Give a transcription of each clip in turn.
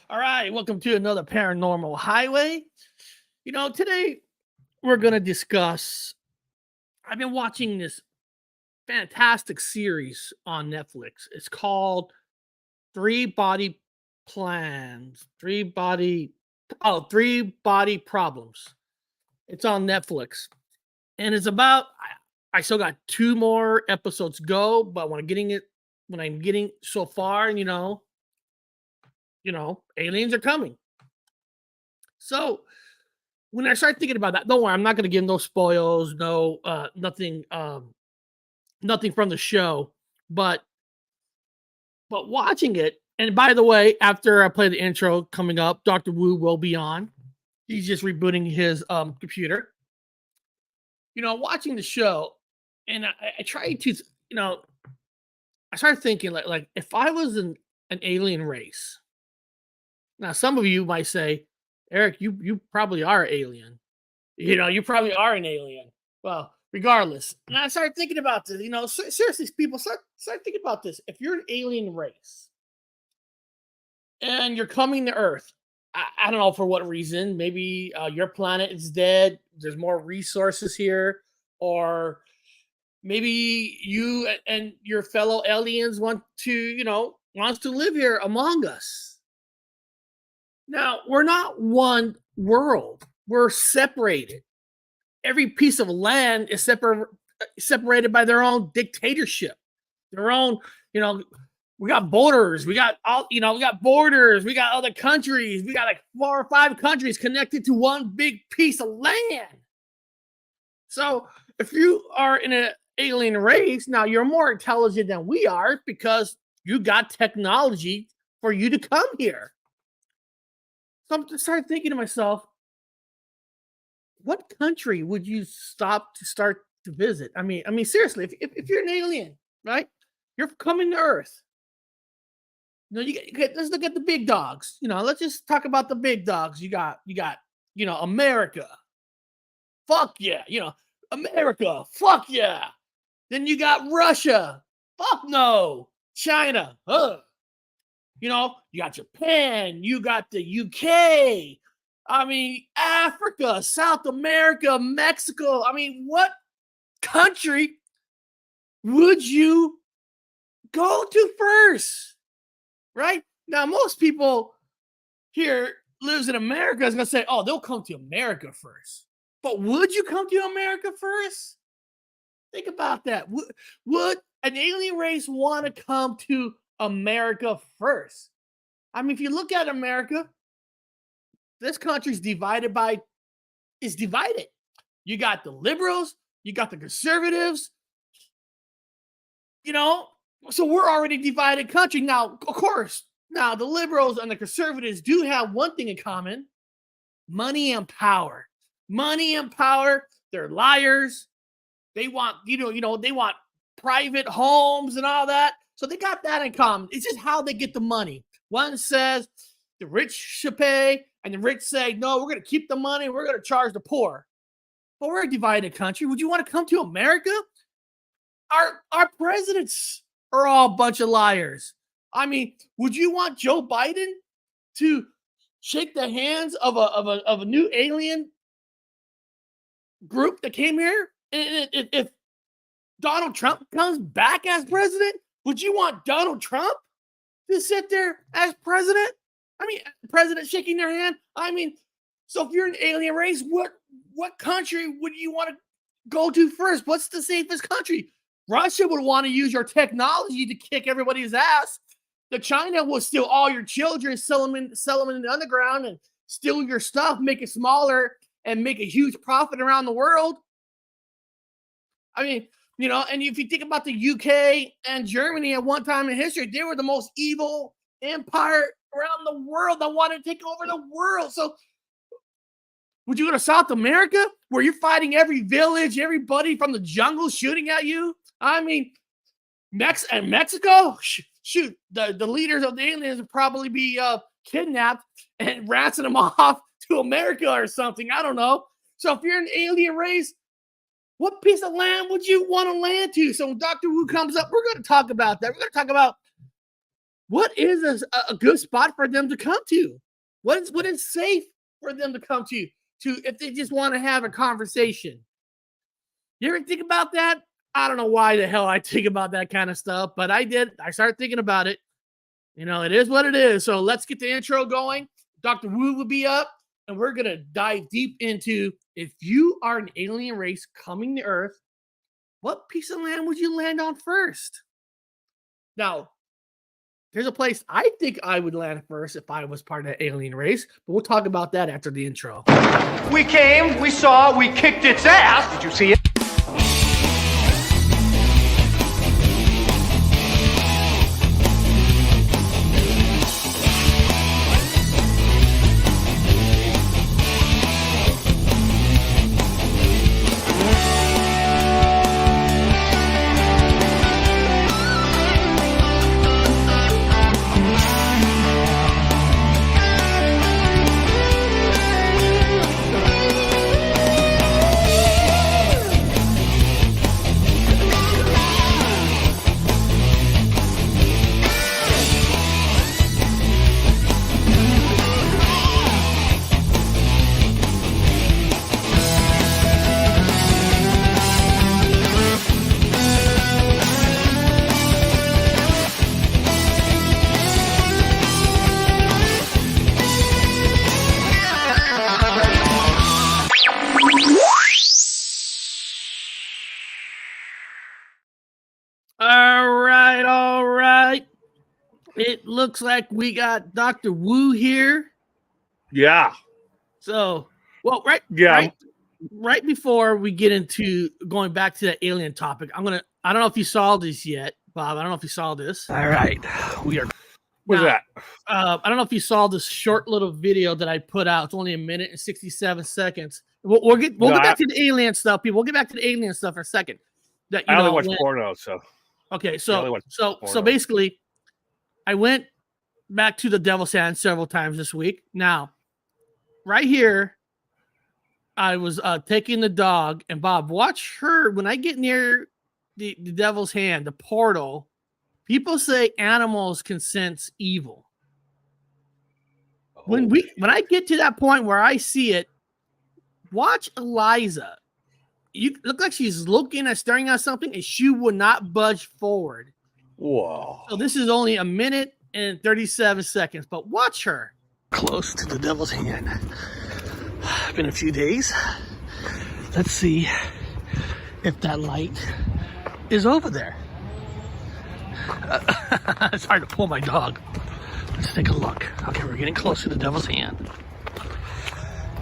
All right, welcome to another Paranormal Highway. Today we're going to discuss. I've been watching this fantastic series on Netflix. It's called Three Body Plans, Three Body Problems. It's on Netflix. And it's about, I still got two more episodes to go, but when I'm getting so far, and aliens are coming. So when I start thinking about that, don't worry, I'm not going to give no spoils, no, nothing from the show, but watching it. And by the way, after I play the intro coming up, Dr. Wu will be on. He's just rebooting his computer. Watching the show, and I tried to, I started thinking like if I was an alien race. Now, some of you might say, Eric, you probably are alien. You probably are an alien. Well, regardless. And I started thinking about this. Seriously, people start thinking about this. If you're an alien race and you're coming to Earth, I don't know for what reason. Maybe your planet is dead. There's more resources here, or maybe you and your fellow aliens wants to live here among us. Now, we're not one world. We're separated. Every piece of land is separated by their own dictatorship, their own, we got borders, we got borders, we got other countries, we got like 4 or 5 countries connected to one big piece of land. So if you are in an alien race, now you're more intelligent than we are because you got technology for you to come here. So I started thinking to myself, what country would you start to visit? I mean, seriously, if you're an alien, right? You're coming to Earth. Let's look at the big dogs. Let's just talk about the big dogs. You got, America. Fuck yeah. America. Fuck yeah. Then you got Russia. Fuck no. China. You got Japan. You got the UK. Africa, South America, Mexico. What country would you go to first? Right? Now, most people here lives in America is going to say, oh, they'll come to America first. But would you come to America first? Think about that. Would an alien race want to come to America first? If you look at America, this country's divided. You got the liberals, you got the conservatives, so we're already divided country. Now, of course, the liberals and the conservatives do have one thing in common: money and power. Money and power. They're liars. They want, they want private homes and all that. So they got that in common. It's just how they get the money. One says the rich should pay, and the rich say, no, we're going to keep the money. We're going to charge the poor. But we're a divided country. Would you want to come to America? Our presidents are all a bunch of liars. Would you want Joe Biden to shake the hands of a new alien group that came here? If Donald Trump comes back as president, would you want Donald Trump to sit there as president? President shaking their hand. So if you're an alien race, what country would you want to go to first? What's the safest country? Russia would want to use your technology to kick everybody's ass. The China will steal all your children, sell them in the underground, and steal your stuff, make it smaller, and make a huge profit around the world. And if you think about the UK and Germany at one time in history, they were the most evil empire around the world that wanted to take over the world. So would you go to South America where you're fighting every village, everybody from the jungle shooting at you? Mexico, shoot, the leaders of the aliens would probably be kidnapped and ransom them off to America or something. I don't know. So if you're an alien race, what piece of land would you want to land to? So when Dr. Wu comes up, we're going to talk about that. We're going to talk about what is a good spot for them to come to? What is safe for them to come to if they just want to have a conversation? You ever think about that? I don't know why the hell I think about that kind of stuff, but I did. I started thinking about it. It is what it is. So let's get the intro going. Dr. Wu will be up, and we're going to dive deep into if you are an alien race coming to Earth, what piece of land would you land on first? Now, there's a place I think I would land first if I was part of the alien race, but we'll talk about that after the intro. We came, we saw, we kicked its ass. Did you see it? All right. It looks like we got Dr. Wu here. Yeah. So, right before we get into going back to that alien topic, I don't know if you saw this yet, Bob. I don't know if you saw this. All right. What's that? I don't know if you saw this short little video that I put out. It's only 1 minute and 67 seconds. We'll get back to the alien stuff, people. We'll get back to the alien stuff for a second. I only watch porno, so. Okay, so basically, I went back to the Devil's Hand several times this week. Now, right here, I was taking the dog, and Bob, watch her. When I get near the Devil's Hand, the portal, people say animals can sense evil. When I get to that point where I see it, watch Eliza. You look like she's looking at staring at something, and she will not budge forward. Whoa. So this is only 1 minute and 37 seconds, but watch her. Close to the Devil's Hand. Been a few days. Let's see if that light is over there. It's hard to pull my dog. Let's take a look. Okay, we're getting close to the Devil's Hand.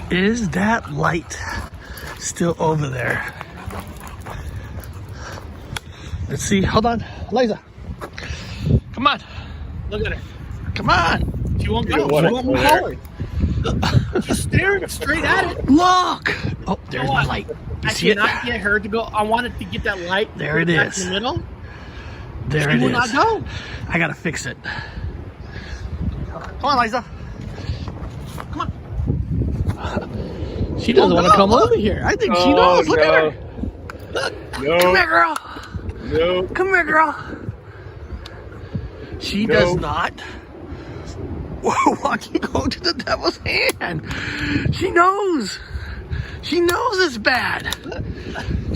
Is that light still over there? Let's see. Hold on. Eliza. Come on. Look at her. Come on. She won't go. She won't move forward. She's staring straight at it. Look. Oh, there's my light. I cannot get her to go. I wanted to get that light. There it is. In the middle. There it is. She will not go. I got to fix it. Come on, Eliza. Come on. She doesn't want to come over here. I think she knows. Look at her. Look. No. Come here, girl. No. Come here, girl. She does not want to go to the Devil's Hand. She knows. She knows it's bad.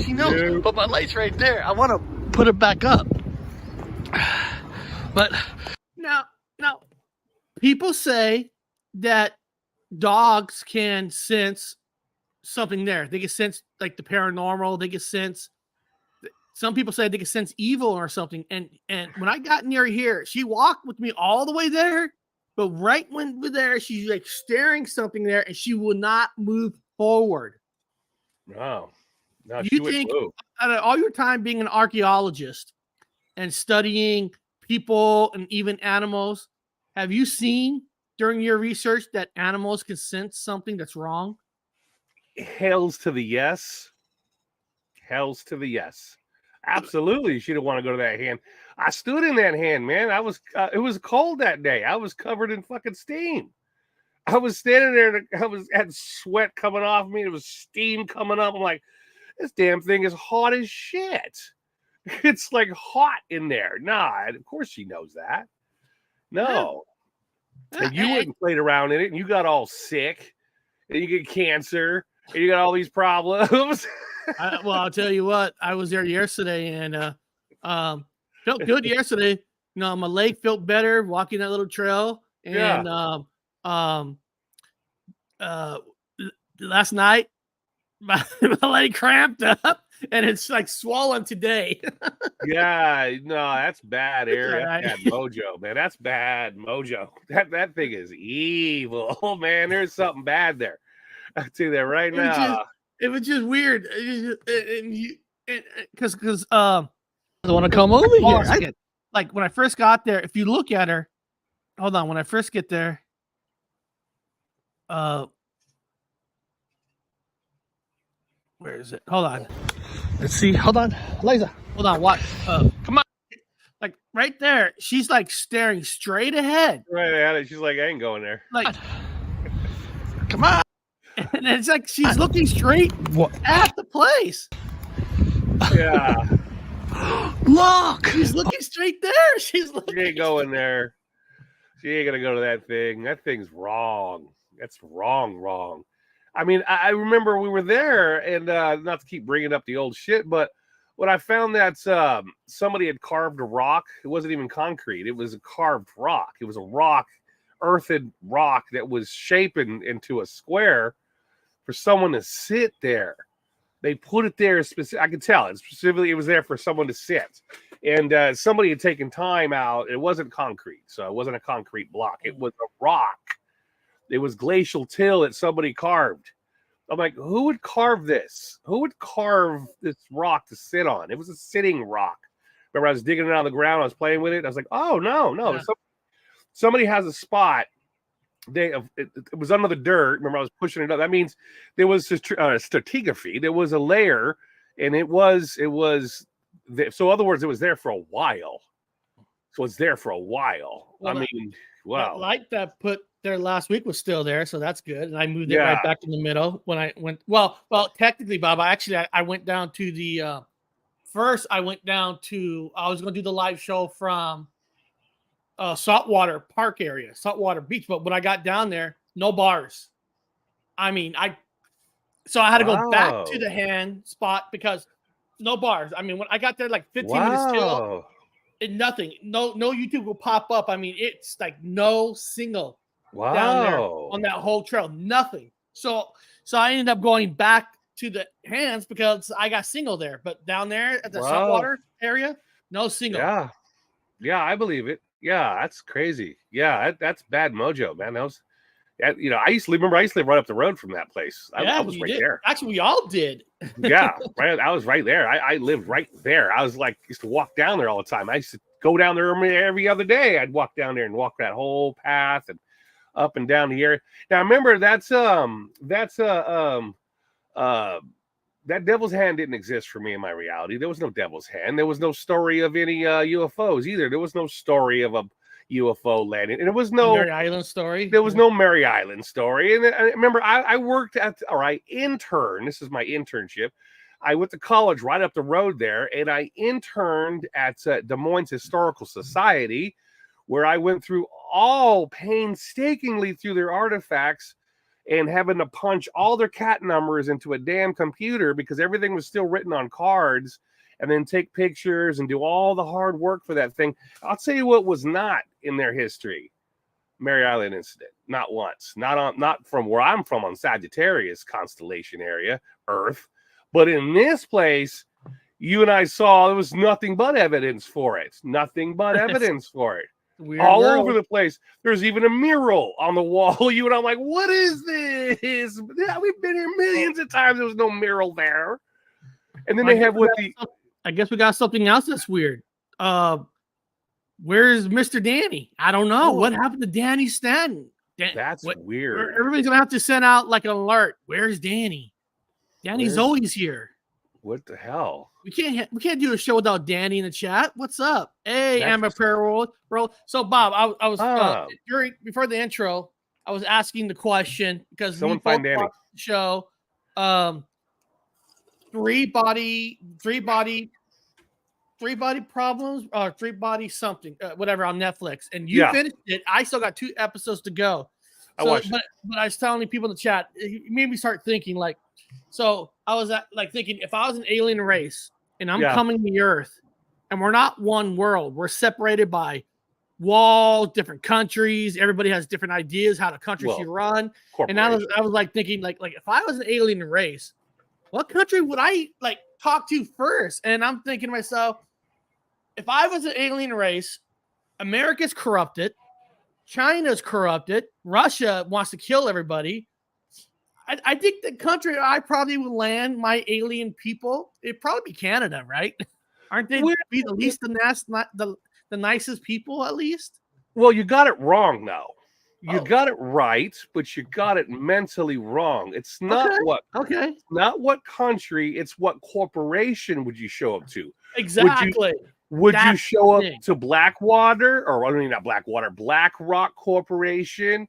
She knows. No. But my light's right there. I want to put it back up. But now, people say that dogs can sense something there. They can sense like the paranormal. They can sense. Some people say they can sense evil or something. And when I got near here, she walked with me all the way there. But right when we're there, she's like staring something there, and she will not move forward. No. No, You think out of all your time being an archaeologist and studying people and even animals, have you seen during your research that animals can sense something that's wrong? Hells to the yes. Hells to the yes. Absolutely. She didn't want to go to that hand. I stood in that hand, man. It was cold that day. I was covered in fucking steam. I was standing there and had sweat coming off me. There was steam coming up. I'm like, this damn thing is hot as shit. It's like hot in there. Nah, of course she knows that. No. And you went and played around in it, and you got all sick, and you get cancer, and you got all these problems. Well, I'll tell you what. I was there yesterday, and felt good yesterday. You know, my leg felt better walking that little trail, and last night my leg cramped up, and it's like swollen today. Yeah, no, that's bad, Eric. Right. That's bad mojo, man. That's bad mojo. That thing is evil, man. There's something bad there. I'll tell you that right now. It was just weird, because I want to come over here. Like when I first got there, if you look at her, hold on. When I first get there, where is it? Hold on. Let's see. Hold on, Liza. Hold on. What? Come on. Like right there, she's like staring straight ahead. Right at it. She's like, I ain't going there. Like, come on. And it's like she's looking straight at the place. Yeah. Look, she's looking straight there. She's looking. She ain't going there. She ain't gonna go to that thing. That thing's wrong. That's wrong. I mean, I remember we were there, and not to keep bringing up the old shit, but when I found that somebody had carved a rock, it wasn't even concrete. It was a carved rock. It was a rock, earthen rock that was shaping into a square for someone to sit there. They put it there I could tell it specifically. It was there for someone to sit, and somebody had taken time out. It wasn't concrete, so it wasn't a concrete block. It was a rock. It was glacial till that somebody carved. I'm like, who would carve this? Who would carve this rock to sit on? It was a sitting rock. Remember, I was digging it out of the ground. I was playing with it. I was like, oh no. Yeah. Somebody has a spot. It was under the dirt. Remember, I was pushing it up. That means there was stratigraphy. There was a layer, and it was. So, in other words, it was there for a while. Well, I mean, wow. That light that put there last week was still there, so that's good. And I moved it right back in the middle when I went. Well, technically, Bob, I went down to the first. I was going to do the live show from saltwater park area, saltwater beach. But when I got down there, no bars. I mean, so I had to go back to the hand spot because no bars. I mean, when I got there, like 15 minutes till, and nothing, no YouTube will pop up. I mean, it's like no single down there on that whole trail, nothing. So I ended up going back to the hands because I got single there, but down there at the saltwater area, no single. Yeah, I believe it. Yeah, that's crazy. Yeah, that's bad mojo, man. That was, I used to live right up the road from that place. I was right there. Actually, we all did. Yeah, right. I was right there. I lived right there. I was like, used to walk down there all the time. I used to go down there every other day. I'd walk down there and walk that whole path and up and down the area. Now, remember, that devil's hand didn't exist for me in my reality. There was no devil's hand. There was no story of any UFOs either. There was no story of a UFO landing, and it was no Mary Island story. There was no Mary Island story. And I remember, I worked I interned. This is my internship. I went to college right up the road there, and I interned at Des Moines Historical Society, where I went through painstakingly through their artifacts and having to punch all their cat numbers into a damn computer because everything was still written on cards, and then take pictures and do all the hard work for that thing. I'll tell you what was not in their history. Mary Island incident. Not once. Not from where I'm from on Sagittarius constellation area, Earth. But in this place, you and I saw there was nothing but evidence for it. Nothing but evidence for it. All over the place. There's even a mural on the wall. You and I'm like, what is this? Yeah, we've been here millions of times. There was no mural there. And then they have I guess we got something else that's weird. Where's Mr. Danny? I don't know. What happened to Danny Stanton? That's weird. Everybody's gonna have to send out like an alert. Where's Danny? Danny's always here. What the hell? We can't do a show without Danny in the chat. What's up? Hey, I'm a parallel. So Bob, I was before the intro, I was asking the question because someone find Danny. The show. Three body Three Body Problems or Three Body something, whatever on Netflix, and you Yeah. finished it. I still got 2 episodes to go. I So, watched it. but I was telling people in the chat, it made me start thinking like, so I was like thinking if I was an alien race and I'm Yeah. coming to the Earth, and we're not one world, we're separated by walls, different countries. Everybody has different ideas how the country should run. And I was like thinking like if I was an alien race, what country would I like talk to first? And I'm thinking to myself, if I was an alien race, America's corrupted, China's corrupted, Russia wants to kill everybody. I think the country I probably would land my alien people, it'd probably be Canada, right? Aren't they be the least the nicest people at least? Well, you got it wrong now. You got it right, but you got it mentally wrong. It's not not what country, it's what corporation would you show up to? Exactly. Would you show up to Blackwater, or I mean not Blackwater, BlackRock Corporation?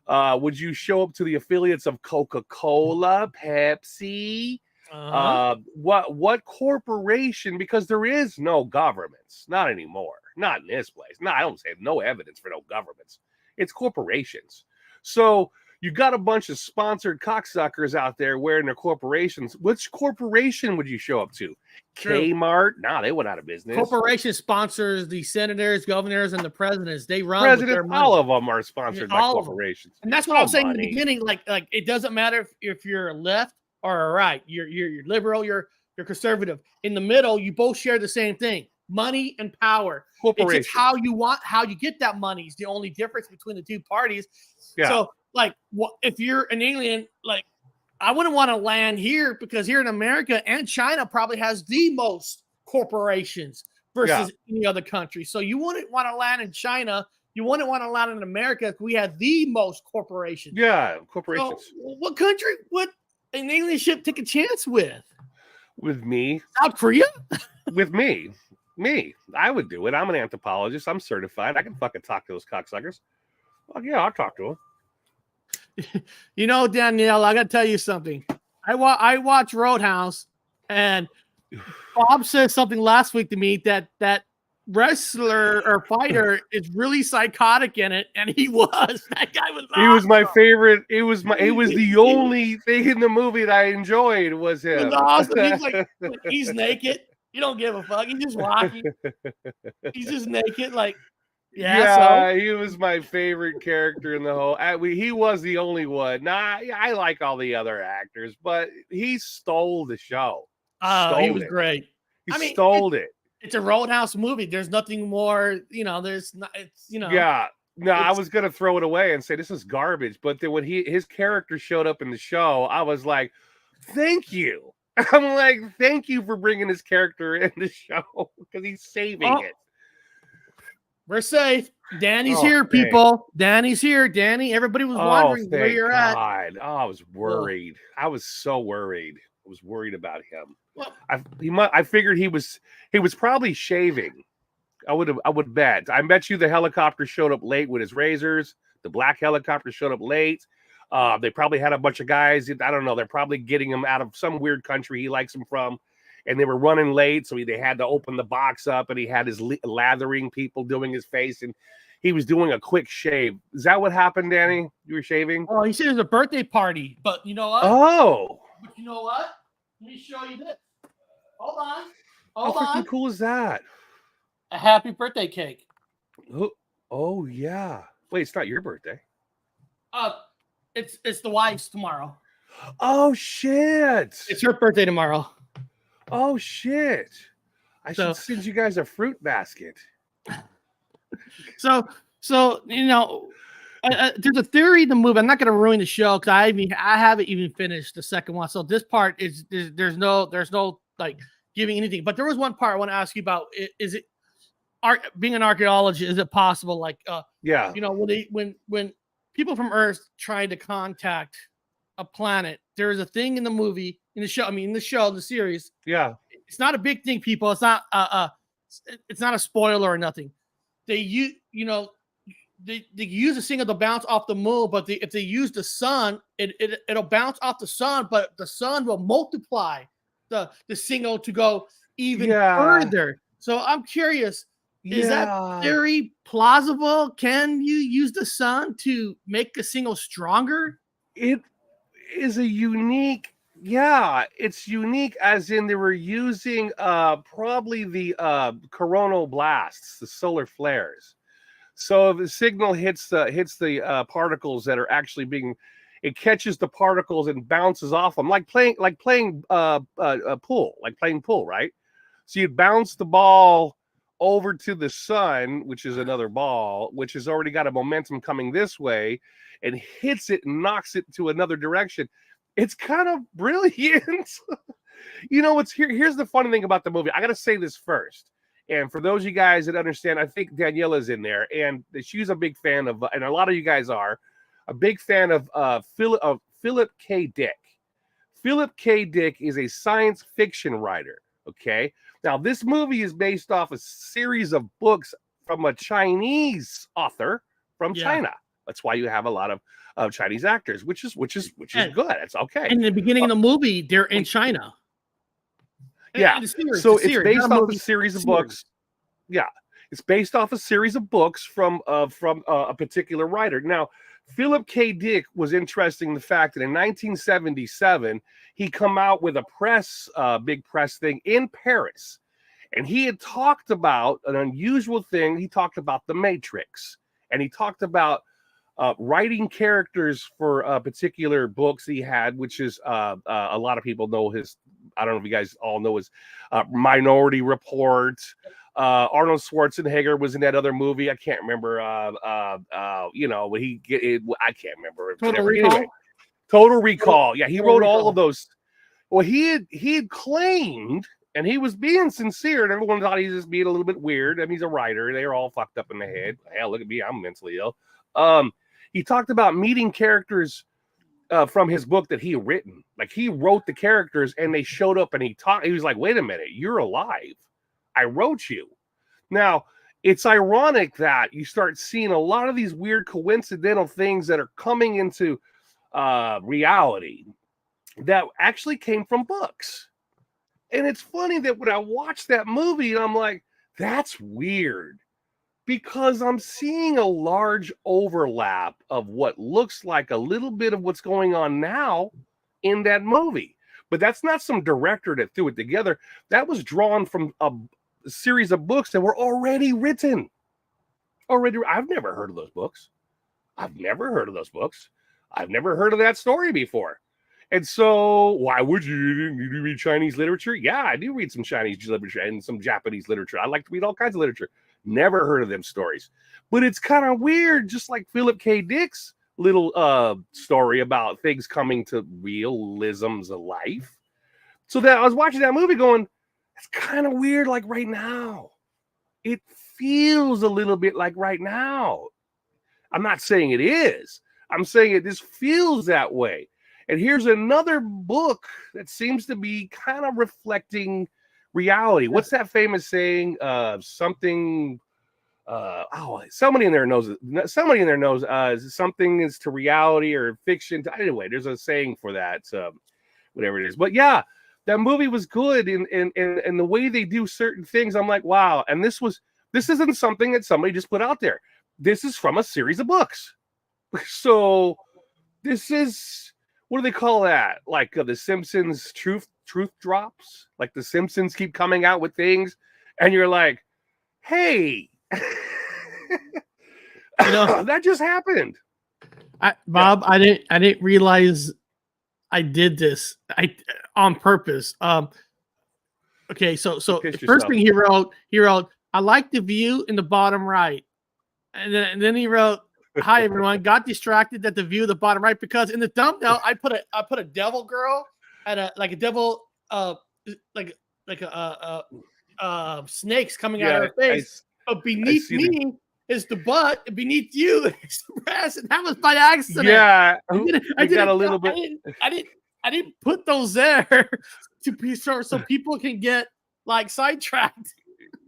Would you show up to the affiliates of Coca-Cola, Pepsi? What corporation? Because there is no governments, not anymore, not in this place. No, I don't say no evidence for no governments. It's corporations. So you got a bunch of sponsored cocksuckers out there wearing their corporations. Which corporation would you show up to? Kmart? Nah, they went out of business. Corporation sponsors the senators, governors, and the presidents. They run with their money. All of them are sponsored by corporations. And that's what I was saying in the beginning. Like it doesn't matter if you're a left or a right. You're liberal. You're conservative. In the middle, you both share the same thing: money and power. It's just how you get that money is the only difference between the two parties. Yeah. So, like, if you're an alien, like, I wouldn't want to land here because here in America and China probably has the most corporations versus any other country. So you wouldn't want to land in China. You wouldn't want to land in America if we had the most corporations. Yeah, corporations. So what country would an alien ship take a chance with? With me. South Korea? With me. Me. I would do it. I'm an anthropologist. I'm certified. I can fucking talk to those cocksuckers. Well, yeah, I'll talk to them. You know, Danielle, I got to tell you something. I watch Roadhouse, and Bob said something last week to me that wrestler or fighter is really psychotic in it, and he was. That guy was awesome. He was my favorite. It was the only thing in the movie that I enjoyed was him. It was awesome. He's like, he's naked. You don't give a fuck. He's just walking. He's just naked, like. Yeah, he was my favorite character in the whole. He was the only one. Nah, I like all the other actors, but he stole the show. He was great. He stole it. It's a Roadhouse movie. There's nothing more. You know, there's not. It's Yeah. No, I was gonna throw it away and say this is garbage. But then when his character showed up in the show, I was like, "Thank you." I'm like, "Thank you for bringing this character in the show because he's saving it." We're safe. Danny's here, people. Danny's here. Danny, everybody was wondering where you're at. Oh, I was worried. I was so worried. I was worried about him. Well, I figured he was probably shaving. I would bet. I bet you the helicopter showed up late with his razors. The black helicopter showed up late. They probably had a bunch of guys. I don't know. They're probably getting him out of some weird country he likes him from. And they were running late, so they had to open the box up, and he had his lathering people doing his face, and he was doing a quick shave. Is that what happened, Danny? You were shaving? Oh, he said it was a birthday party, but you know what? Oh. But you know what? Let me show you this. Hold on. How freaking cool is that? A happy birthday cake. Oh, yeah. Wait, it's not your birthday. It's the wife's tomorrow. Oh, shit. It's her birthday tomorrow. Oh, shit. I should send you guys a fruit basket. So you know, there's a theory in the movie. I'm not going to ruin the show because I haven't even finished the second one. So this part is there's no like giving anything. But there was one part I want to ask you about. Is it being an archaeologist? Is it possible? Like, yeah, you know, when people from Earth tried to contact a planet, there is a thing in the movie. In the series. Yeah. It's not a big thing, people. It's not it's not a spoiler or nothing. They use a signal to bounce off the moon, but if they use the sun, it'll bounce off the sun, but the sun will multiply the signal to go even further. So I'm curious, is that Yeah, theory plausible? Can you use the sun to make a signal stronger? it is a unique. Yeah, it's unique as in they were using probably the coronal blasts, the solar flares. So if the signal hits the particles that are actually being, it catches the particles and bounces off them, like playing pool, like playing pool, right? So you bounce the ball over to the sun, which is another ball, which has already got a momentum coming this way, and hits it and knocks it to another direction. It's kind of brilliant. You know what's here? Here's the funny thing about the movie. I got to say this first. And for those of you guys that understand, I think Daniela's in there, and she's a big fan of, and a lot of you guys are, a big fan of Philip K. Dick. Philip K. Dick is a science fiction writer. Okay, now this movie is based off a series of books from a Chinese author from Yeah. China. That's why you have a lot of Chinese actors, which is And, good. It's okay. and in the beginning Uh, of the movie, they're in China. yeah, And so the it's series, not based a off a movie, series a of series. books. Yeah, it's based off a series of books from a particular writer. Now, Philip K. Dick was interesting in the fact that in 1977 he come out with a big press thing in Paris, and he had talked about an unusual thing. He talked about the Matrix, and he talked about writing characters for particular books he had, which is a lot of people know his. I don't know if you guys all know his Minority Report. Arnold Schwarzenegger was in that other movie. I can't remember. When I can't remember. Total Whatever. Recall. Anyway, Total Recall. Yeah, he Total wrote all Recall. of those. Well, he had claimed, and he was being sincere, and everyone thought he was just being a little bit weird. I mean, he's a writer. They're all fucked up in the head. Hell, look at me. I'm mentally ill. He talked about meeting characters from his book that he had written. Like he wrote the characters and they showed up and he talked. He was like, wait a minute, you're alive. I wrote you. Now, it's ironic that you start seeing a lot of these weird coincidental things that are coming into reality that actually came from books. And it's funny that when I watched that movie, I'm like, that's weird. Because I'm seeing a large overlap of what looks like a little bit of what's going on now in that movie. But that's not some director that threw it together. That was drawn from a series of books that were already written. I've never heard of those books. I've never heard of those books. I've never heard of that story before. And so, why would you? You read Chinese literature? Yeah, I do read some Chinese literature and some Japanese literature. I like to read all kinds of literature. Never heard of them stories. But it's kind of weird, just like Philip K. Dick's little story about things coming to realisms of life. So that I was watching that movie going, it's kind of weird, like right now. It feels a little bit like right now. I'm not saying it is. I'm saying it just feels that way. And here's another book that seems to be kind of reflecting reality. What's that famous saying? Something. Somebody in there knows. Somebody in there knows. Something is to reality or fiction. Anyway, there's a saying for that. Whatever it is. But yeah, that movie was good, and the way they do certain things, I'm like, wow. And this isn't something that somebody just put out there. This is from a series of books. So this is, what do they call that? Like the Simpsons truth drops. Like the Simpsons keep coming out with things, and you're like, hey, that just happened. Bob, I didn't realize I did this on purpose. Okay, so the first thing he wrote, I like the view in the bottom right, and then he wrote, "Hi everyone, got distracted at the view of the bottom right because in the thumbnail I put a devil girl and a devil like snakes coming out of her face, but beneath me is the butt, and beneath you is the breast, and that was by accident. Yeah, I didn't put those there to be so people can get like sidetracked.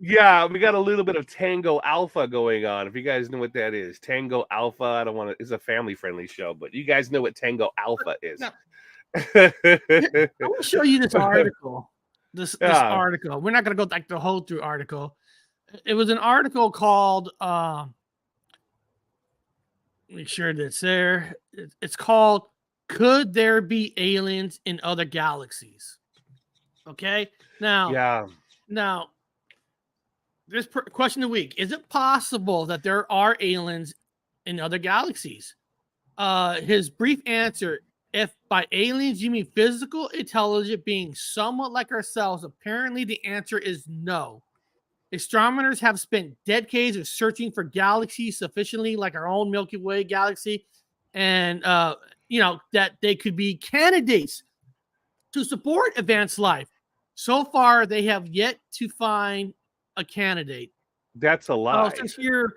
Yeah, we got a little bit of Tango Alpha going on. If you guys know what that is, Tango Alpha. I don't want to. It's a family-friendly show, but you guys know what Tango Alpha is. No. I want to show you this article. this Yeah. article. We're not gonna go like the whole through article. It was an article called make sure that's there. It's called "Could There Be Aliens in Other Galaxies?" Okay. Yeah. Now, this question of the week: is it possible that there are aliens in other galaxies? His brief answer: if by aliens you mean physical, intelligent beings somewhat like ourselves, apparently the answer is no. Astronomers have spent decades of searching for galaxies sufficiently like our own Milky Way galaxy, and that they could be candidates to support advanced life. So far, they have yet to find a candidate. That's a Oh, lie. since here,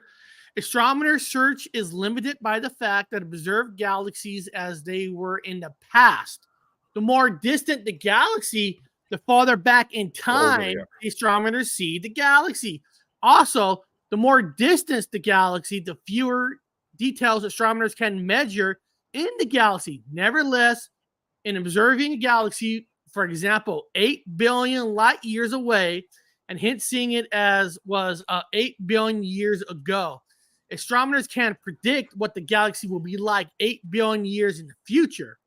astronomer search is limited by the fact that observed galaxies as they were in the past. The more distant the galaxy, the farther back in time Here. the astronomers see the galaxy. Also, the more distance the galaxy, the fewer details astronomers can measure in the galaxy. Nevertheless, in observing a galaxy, for example, 8 billion light years away, and hence seeing it as was 8 billion years ago. Astronomers can predict what the galaxy will be like 8 billion years in the future.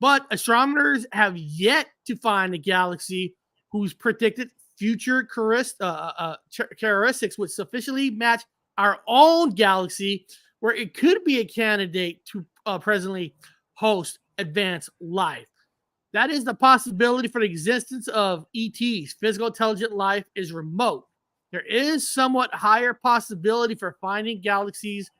But astronomers have yet to find a galaxy whose predicted future characteristics would sufficiently match our own galaxy, where it could be a candidate to presently host advanced life. That is the possibility for the existence of ETs, physical intelligent life, is remote. There is somewhat higher possibility for finding galaxies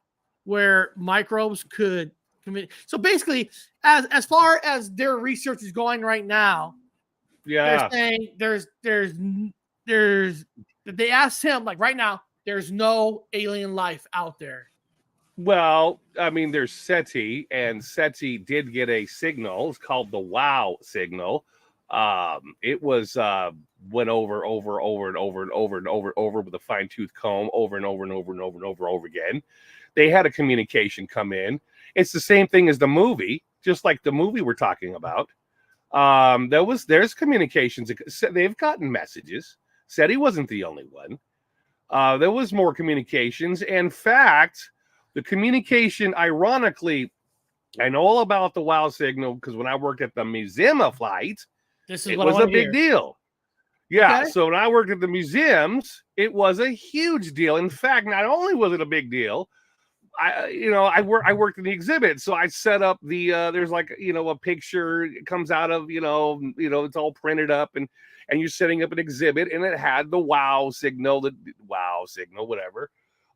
where microbes could commit. So basically, as far as their research is going right now, they're Yeah. saying there's they asked him like right now there's no alien life out there. Well, I mean, there's SETI, and SETI did get a signal. It's called the WOW signal. It was went over and over with a fine tooth comb, over and over again. They had a communication come in. It's the same thing as the movie, just like the movie we're talking about. There's communications. They've gotten messages. SETI wasn't the only one. There was more communications. In fact, the communication, ironically, I know all about the WOW signal because when I worked at the Museum of Flight, it was a big deal. Yeah, Okay. so when I worked at the museums, it was a huge deal. In fact, not only was it a big deal, I worked in the exhibit, so I set up the there's like a picture it comes out of it's all printed up and you're setting up an exhibit and it had the WOW signal, whatever.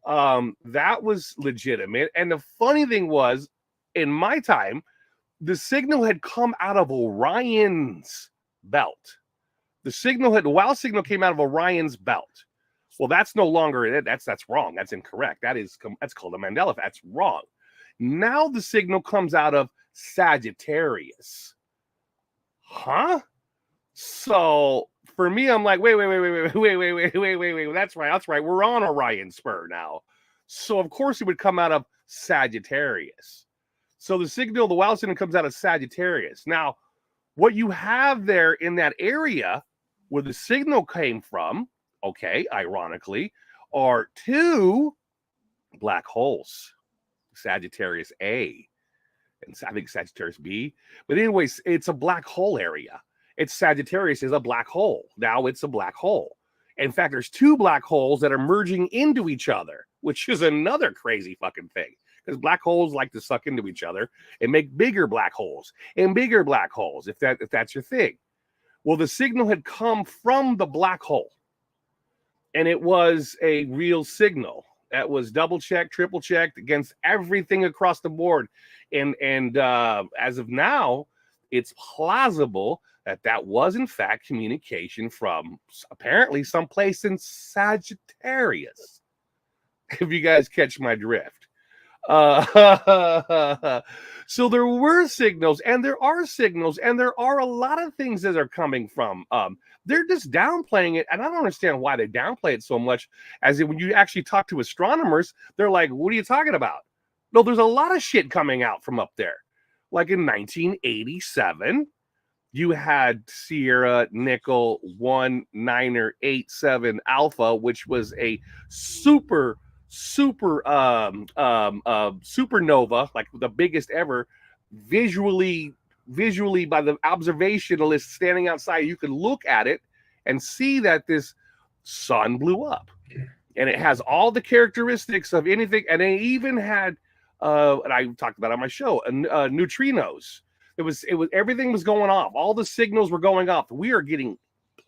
That was legitimate. And the funny thing was, in my time, the signal had come out of Orion's belt. The WOW signal came out of Orion's belt. Well, that's no longer it. That's wrong. That's incorrect. That's called a Mandela effect. That's wrong. Now the signal comes out of Sagittarius. Huh? So for me, I'm like, wait. That's right. We're on Orion Spur now. So of course it would come out of Sagittarius. So the WOW signal comes out of Sagittarius. Now, what you have there in that area where the signal came from, okay, ironically, are two black holes, Sagittarius A and I think Sagittarius B. But anyways, it's a black hole area. Sagittarius is a black hole. Now it's a black hole. In fact, there's two black holes that are merging into each other, which is another crazy fucking thing. Because black holes like to suck into each other and make bigger black holes and bigger black holes, if that's your thing. Well, the signal had come from the black hole. And it was a real signal that was double checked, triple checked against everything across the board. And as of now, it's plausible that was in fact communication from apparently someplace in Sagittarius. If you guys catch my drift. So there were signals, and there are signals, and there are a lot of things that are coming from. They're just downplaying it, and I don't understand why they downplay it so much. As in, when you actually talk to astronomers, they're like, "What are you talking about?" No, there's a lot of shit coming out from up there. Like in 1987, you had Sierra Nickel 1987 Alpha, which was a super supernova, like the biggest ever, visually by the observationalists standing outside. You could look at it and see that this sun blew up, and it has all the characteristics of anything, and it even had and I talked about it on my show, neutrinos. It was everything was going off. All the signals were going off. We are getting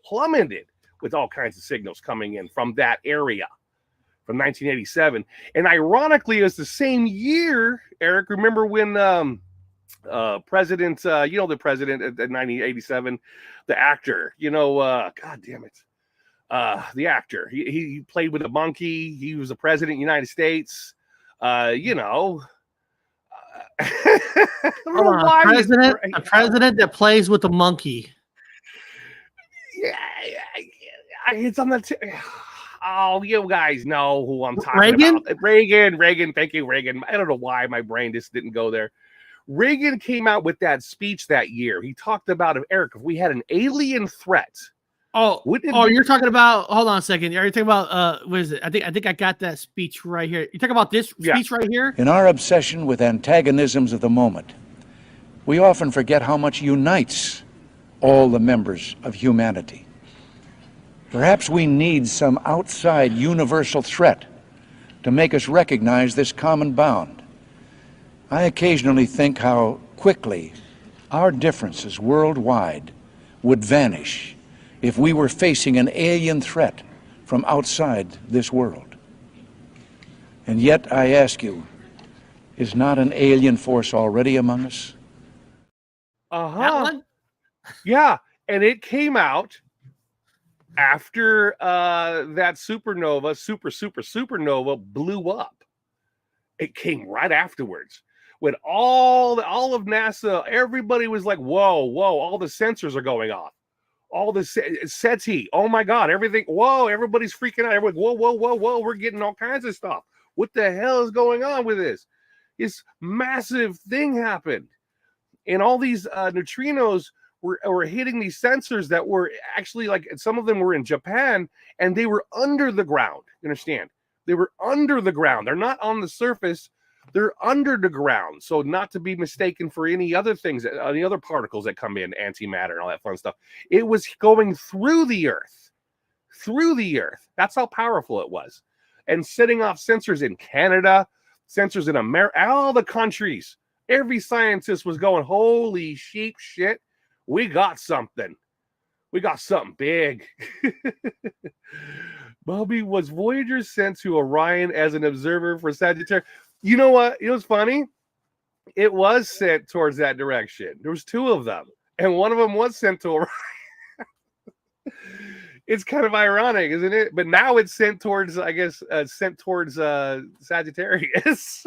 plummeted with all kinds of signals coming in from that area from 1987. And ironically, it was the same year, Eric. Remember when President, the president at 1987, the actor, God damn it. The actor, he played with a monkey. He was the president of the United States. I don't know why a president that plays with a monkey. Yeah, it's on the. Oh, you guys know who I'm talking about. Reagan. Thank you, Reagan. I don't know why my brain just didn't go there. Reagan came out with that speech that year. He talked about, if we had an alien threat. You're talking about. Hold on a second. Are you talking about? What is it? I think I got that speech right here. You talking about this speech right here? In our obsession with antagonisms of the moment, we often forget how much unites all the members of humanity. Perhaps we need some outside universal threat to make us recognize this common bound. I occasionally think how quickly our differences worldwide would vanish if we were facing an alien threat from outside this world. And yet, I ask you, is not an alien force already among us? Yeah, and it came out after that supernova blew up. It came right afterwards. When all of NASA, everybody was like, whoa, all the sensors are going off. All the SETI, oh my God, everything, whoa, everybody's freaking out. Everyone's, whoa, we're getting all kinds of stuff. What the hell is going on with this? This massive thing happened. And all these neutrinos were hitting these sensors that were actually, like, some of them were in Japan, and they were under the ground. You understand? They were under the ground. They're not on the surface. They're under the ground. So not to be mistaken for any other things, any other particles that come in, antimatter and all that fun stuff. It was going through the earth. That's how powerful it was. And setting off sensors in Canada, sensors in America, all the countries. Every scientist was going, holy sheep shit. We got something. We got something big. Bobby, was Voyager sent to Orion as an observer for Sagittarius? You know what? It was funny. It was sent towards that direction. There was two of them, and one of them was sent to Orion. It's kind of ironic, isn't it? But now it's sent towards, I guess, Sagittarius.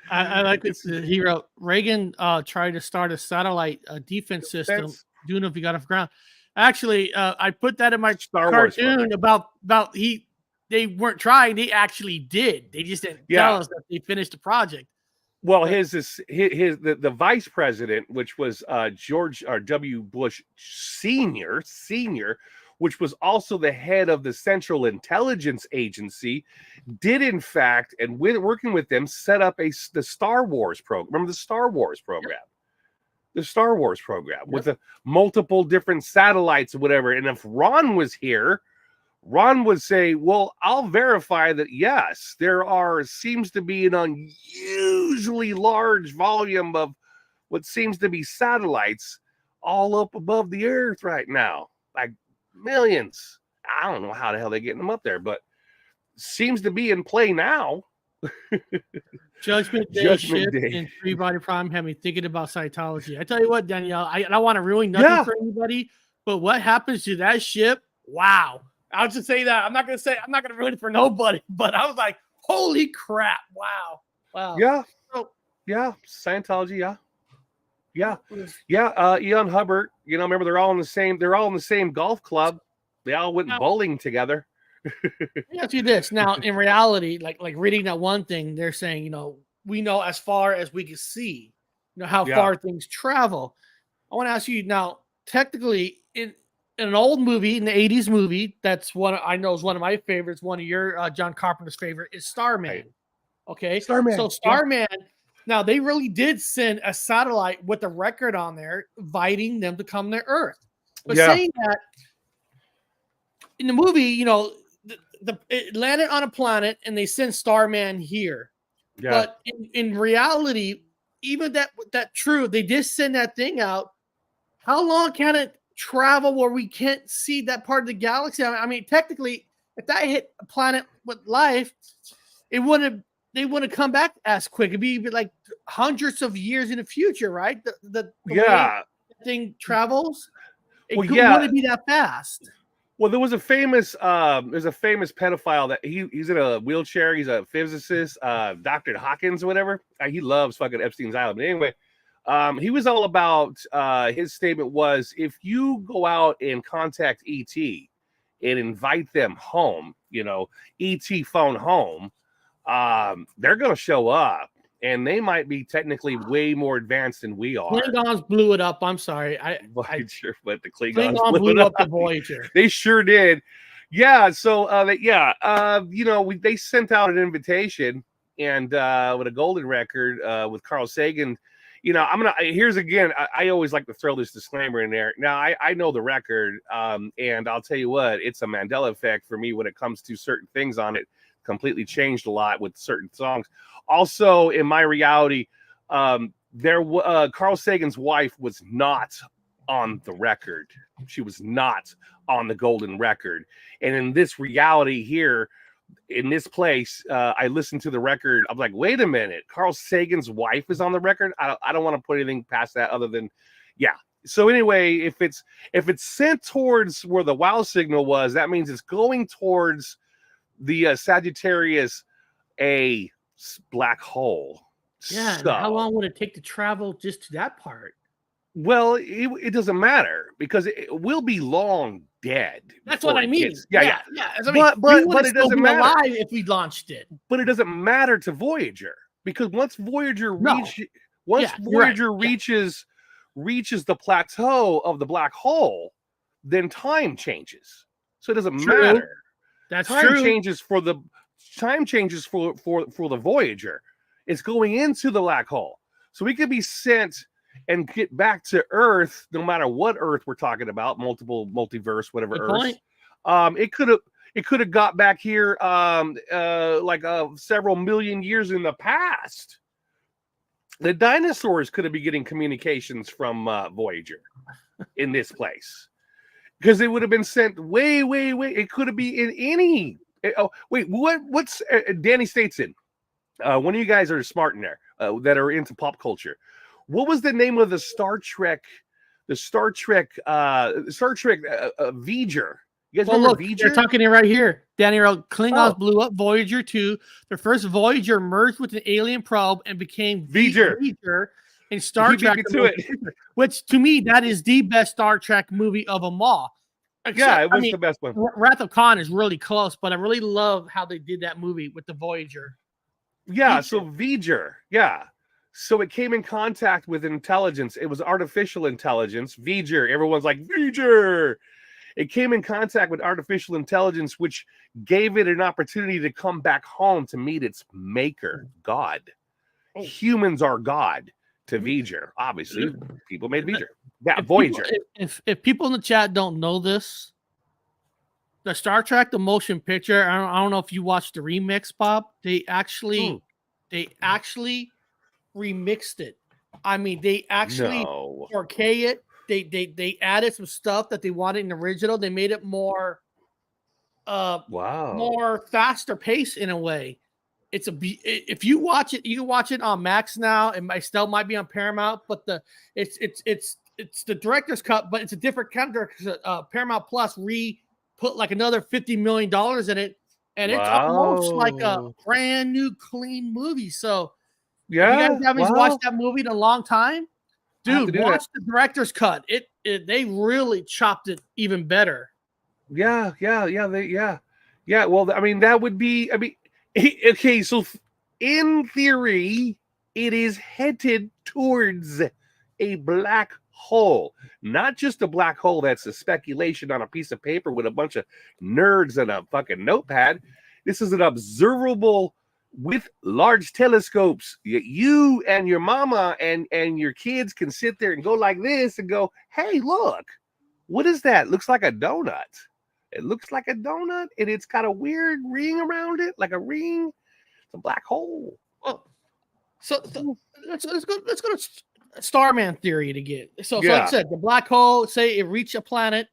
I like this. He wrote, Reagan tried to start a satellite defense system. Do you know if he got off ground? Actually, I put that in my cartoon about they weren't trying. They actually did. They just didn't tell us that they finished the project. Well, the vice president, which was George W. Bush Senior, which was also the head of the Central Intelligence Agency, did in fact, and working with them, set up the Star Wars program. Remember the Star Wars program? Yep. The Star Wars program with the multiple different satellites or whatever. And if Ron was here, Ron would say, well, I'll verify that, yes, seems to be an unusually large volume of what seems to be satellites all up above the earth right now. Like millions. I don't know how the hell they're getting them up there, but seems to be in play now. Judgment Day and Three Body Problem had me thinking about Scientology. I tell you what, Danielle, I don't want to ruin nothing for anybody, but what happens to that ship? Wow. I'll just say that. I'm not going to ruin it for nobody, but I was like, holy crap. Wow. Yeah. Yeah. Scientology. Yeah. Ian Hubbard, remember they're all in the same golf club. They all went bowling together. Let me ask you this. Now, in reality, like reading that one thing, they're saying, we know as far as we can see, how far things travel. I want to ask you now. Technically, in an old movie, in the '80s movie, that's one I know is one of my favorites. One of your John Carpenter's favorite is Starman. Right. Okay, Starman. so Starman. Now they really did send a satellite with a record on there, inviting them to come to Earth. But saying that in the movie, you know, it landed on a planet and they sent Starman here. Yeah. But in reality, even that true, they did send that thing out. How long can it travel where we can't see that part of the galaxy? I mean, technically, if that hit a planet with life, it wouldn't. They wouldn't come back as quick. It'd be like hundreds of years in the future, right? The way the thing travels, it wouldn't be that fast. Well, there's a famous pedophile that he's in a wheelchair. He's a physicist, Dr. Hawkins or whatever. He loves fucking Epstein's Island. But anyway, he was all about his statement was, if you go out and contact ET and invite them home, you know, ET phone home, they're going to show up, and they might be technically way more advanced than we are. Klingons blew it up. I'm sorry. Voyager, but the Klingons blew up the Voyager. They sure did. Yeah. So, you know, they sent out an invitation, and with a golden record with Carl Sagan. You know, here's again, I always like to throw this disclaimer in there. Now, I know the record, and I'll tell you what, it's a Mandela effect for me when it comes to certain things on it. Completely changed a lot with certain songs. Also, in my reality, Carl Sagan's wife was not on the record. She was not on the golden record. And in this reality here, in this place, I listened to the record. I'm like, wait a minute, Carl Sagan's wife is on the record. I don't want to put anything past that other than, yeah. So anyway, if it's sent towards where the wow signal was, that means it's going towards the Sagittarius A black hole. Yeah. So, how long would it take to travel just to that part? Well, it doesn't matter because it will be long dead. That's what I mean. Yeah. I mean, but it doesn't matter alive if we launched it. But it doesn't matter to Voyager because once Voyager reaches the plateau of the black hole, then time changes. So it doesn't matter. That's time true. changes for the Voyager. It's going into the black hole. So we could be sent and get back to Earth, no matter what Earth we're talking about, multiverse, whatever Earth. It could have got back here several million years in the past. The dinosaurs could have been getting communications from Voyager in this place. Because it would have been sent way. It could have been in any. What's Danny Stateson? One of you guys are smart in there that are into pop culture. What was the name of the Star Trek? The Star Trek V'ger. You guys remember V'ger? They're talking it right here. Danny wrote, Klingons blew up Voyager 2. The first Voyager merged with an alien probe and became V'ger in Star Trek. Which, to me, that is the best Star Trek movie of them all. Except, it was the best one. Wrath of Khan is really close, but I really love how they did that movie with the Voyager. Yeah, so V'ger. Yeah. So it came in contact with intelligence. It was artificial intelligence. V'ger. Everyone's like, V'ger. It came in contact with artificial intelligence, which gave it an opportunity to come back home to meet its maker, God. Humans are God to V'ger. Obviously, people made V'ger. Yeah, Voyager. If people in the chat don't know this, the Star Trek, the motion picture, I don't know if you watched the remix, Bob. They actually remixed it. I mean, they actually 4K it. They added some stuff that they wanted in the original. They made it more more faster pace in a way. If you watch it, you can watch it on Max now. It still might be on Paramount, but it's the director's cut, but it's a different kind of Paramount Plus put like another $50 million in it, and it's almost like a brand new clean movie. So if you guys haven't watched that movie in a long time, dude, watch the director's cut. They really chopped it even better. Yeah. Well, I mean, that would be. I mean, okay. So, in theory, it is headed towards a black hole, not just a black hole that's a speculation on a piece of paper with a bunch of nerds and a fucking notepad. This is an observable with large telescopes. You and your mama and your kids can sit there and go like this and go, hey, look, what is that? Looks like a donut. It looks like a donut, and it's got a weird ring around it, like a ring. It's a black hole. Well, so let's go to Starman theory to get. So Yeah. like I said, the black hole, say it reached a planet,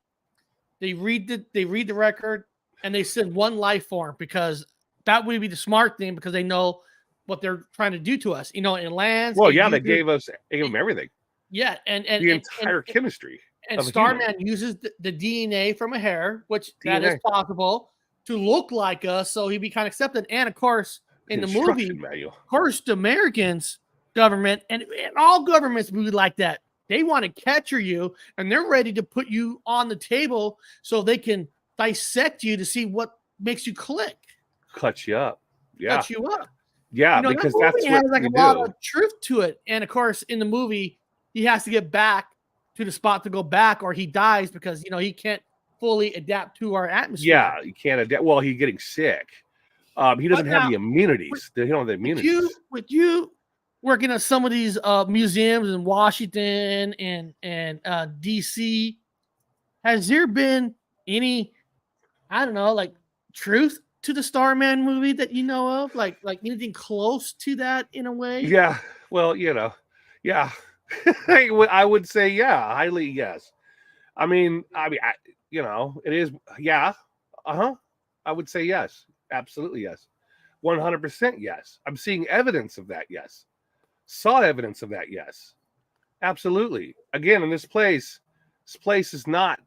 they read the record, and they send one life form, because that would be the smart thing, because they know what they're trying to do to us. You know, it lands. Well, yeah, they gave them everything. Yeah, and The entire chemistry. And Starman uses the DNA from a hair, which that is possible, to look like us, so he'd be kind of accepted. And of course, in the movie, manual. Of course, the Americans government and all governments be like that. They want to capture you, and they're ready to put you on the table so they can dissect you to see what makes you click. Cut you up. Yeah. Cut you up. Yeah, you know, because that that's has what like you a lot do. of truth to it. And of course, in the movie, he has to get back to the spot to go back, or he dies, because you know he can't fully adapt to our atmosphere. Yeah, he can't adapt. Well, he's getting sick. He doesn't have the immunities. They don't have the immunities. With you working at some of these museums in Washington and DC, has there been any, I don't know, like truth to the Starman movie that you know of, like anything close to that in a way? Yeah. Well, you know, yeah. I would say highly yes. I mean, you know, it is. Yeah. I would say yes. Absolutely yes. 100% yes. I'm seeing evidence of that. Yes. Saw evidence of that. Yes. Absolutely. Again, in this place is not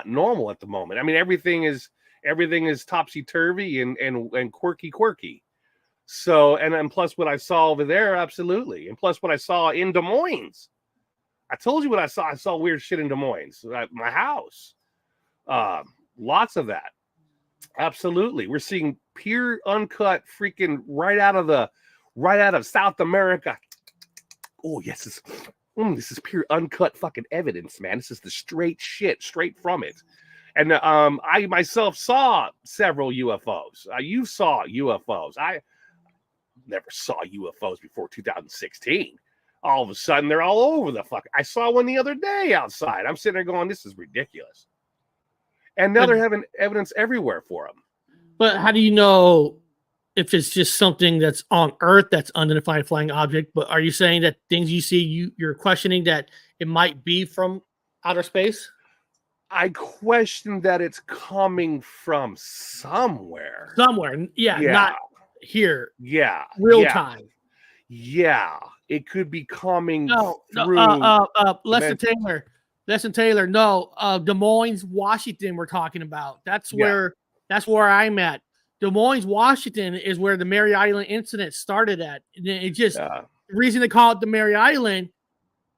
normal at the moment. I mean, everything is topsy-turvy and quirky. So, and plus what I saw over there, absolutely. And plus what I saw in Des Moines. I told you what I saw. I saw weird shit in Des Moines, my house. Lots of that. Absolutely. We're seeing pure uncut freaking right out of South America. Oh, yes. This is pure uncut fucking evidence, man. This is the straight shit, straight from it. And I myself saw several UFOs. You saw UFOs. I never saw UFOs before 2016. All of a sudden, they're all over the fuck. I saw one the other day outside. I'm sitting there going, this is ridiculous. And now they're having evidence everywhere for them. But how do you know if it's just something that's on Earth, that's unidentified flying object? But are you saying that things you see, you're questioning that it might be from outer space? I question that it's coming from somewhere. Yeah. Not here. Yeah. Real time. Yeah. It could be coming through. Lesson Taylor. No, Des Moines, Washington. We're talking about. That's where I'm at. Des Moines, Washington is where the Mary Island incident started at. It just the reason they call it the Mary Island,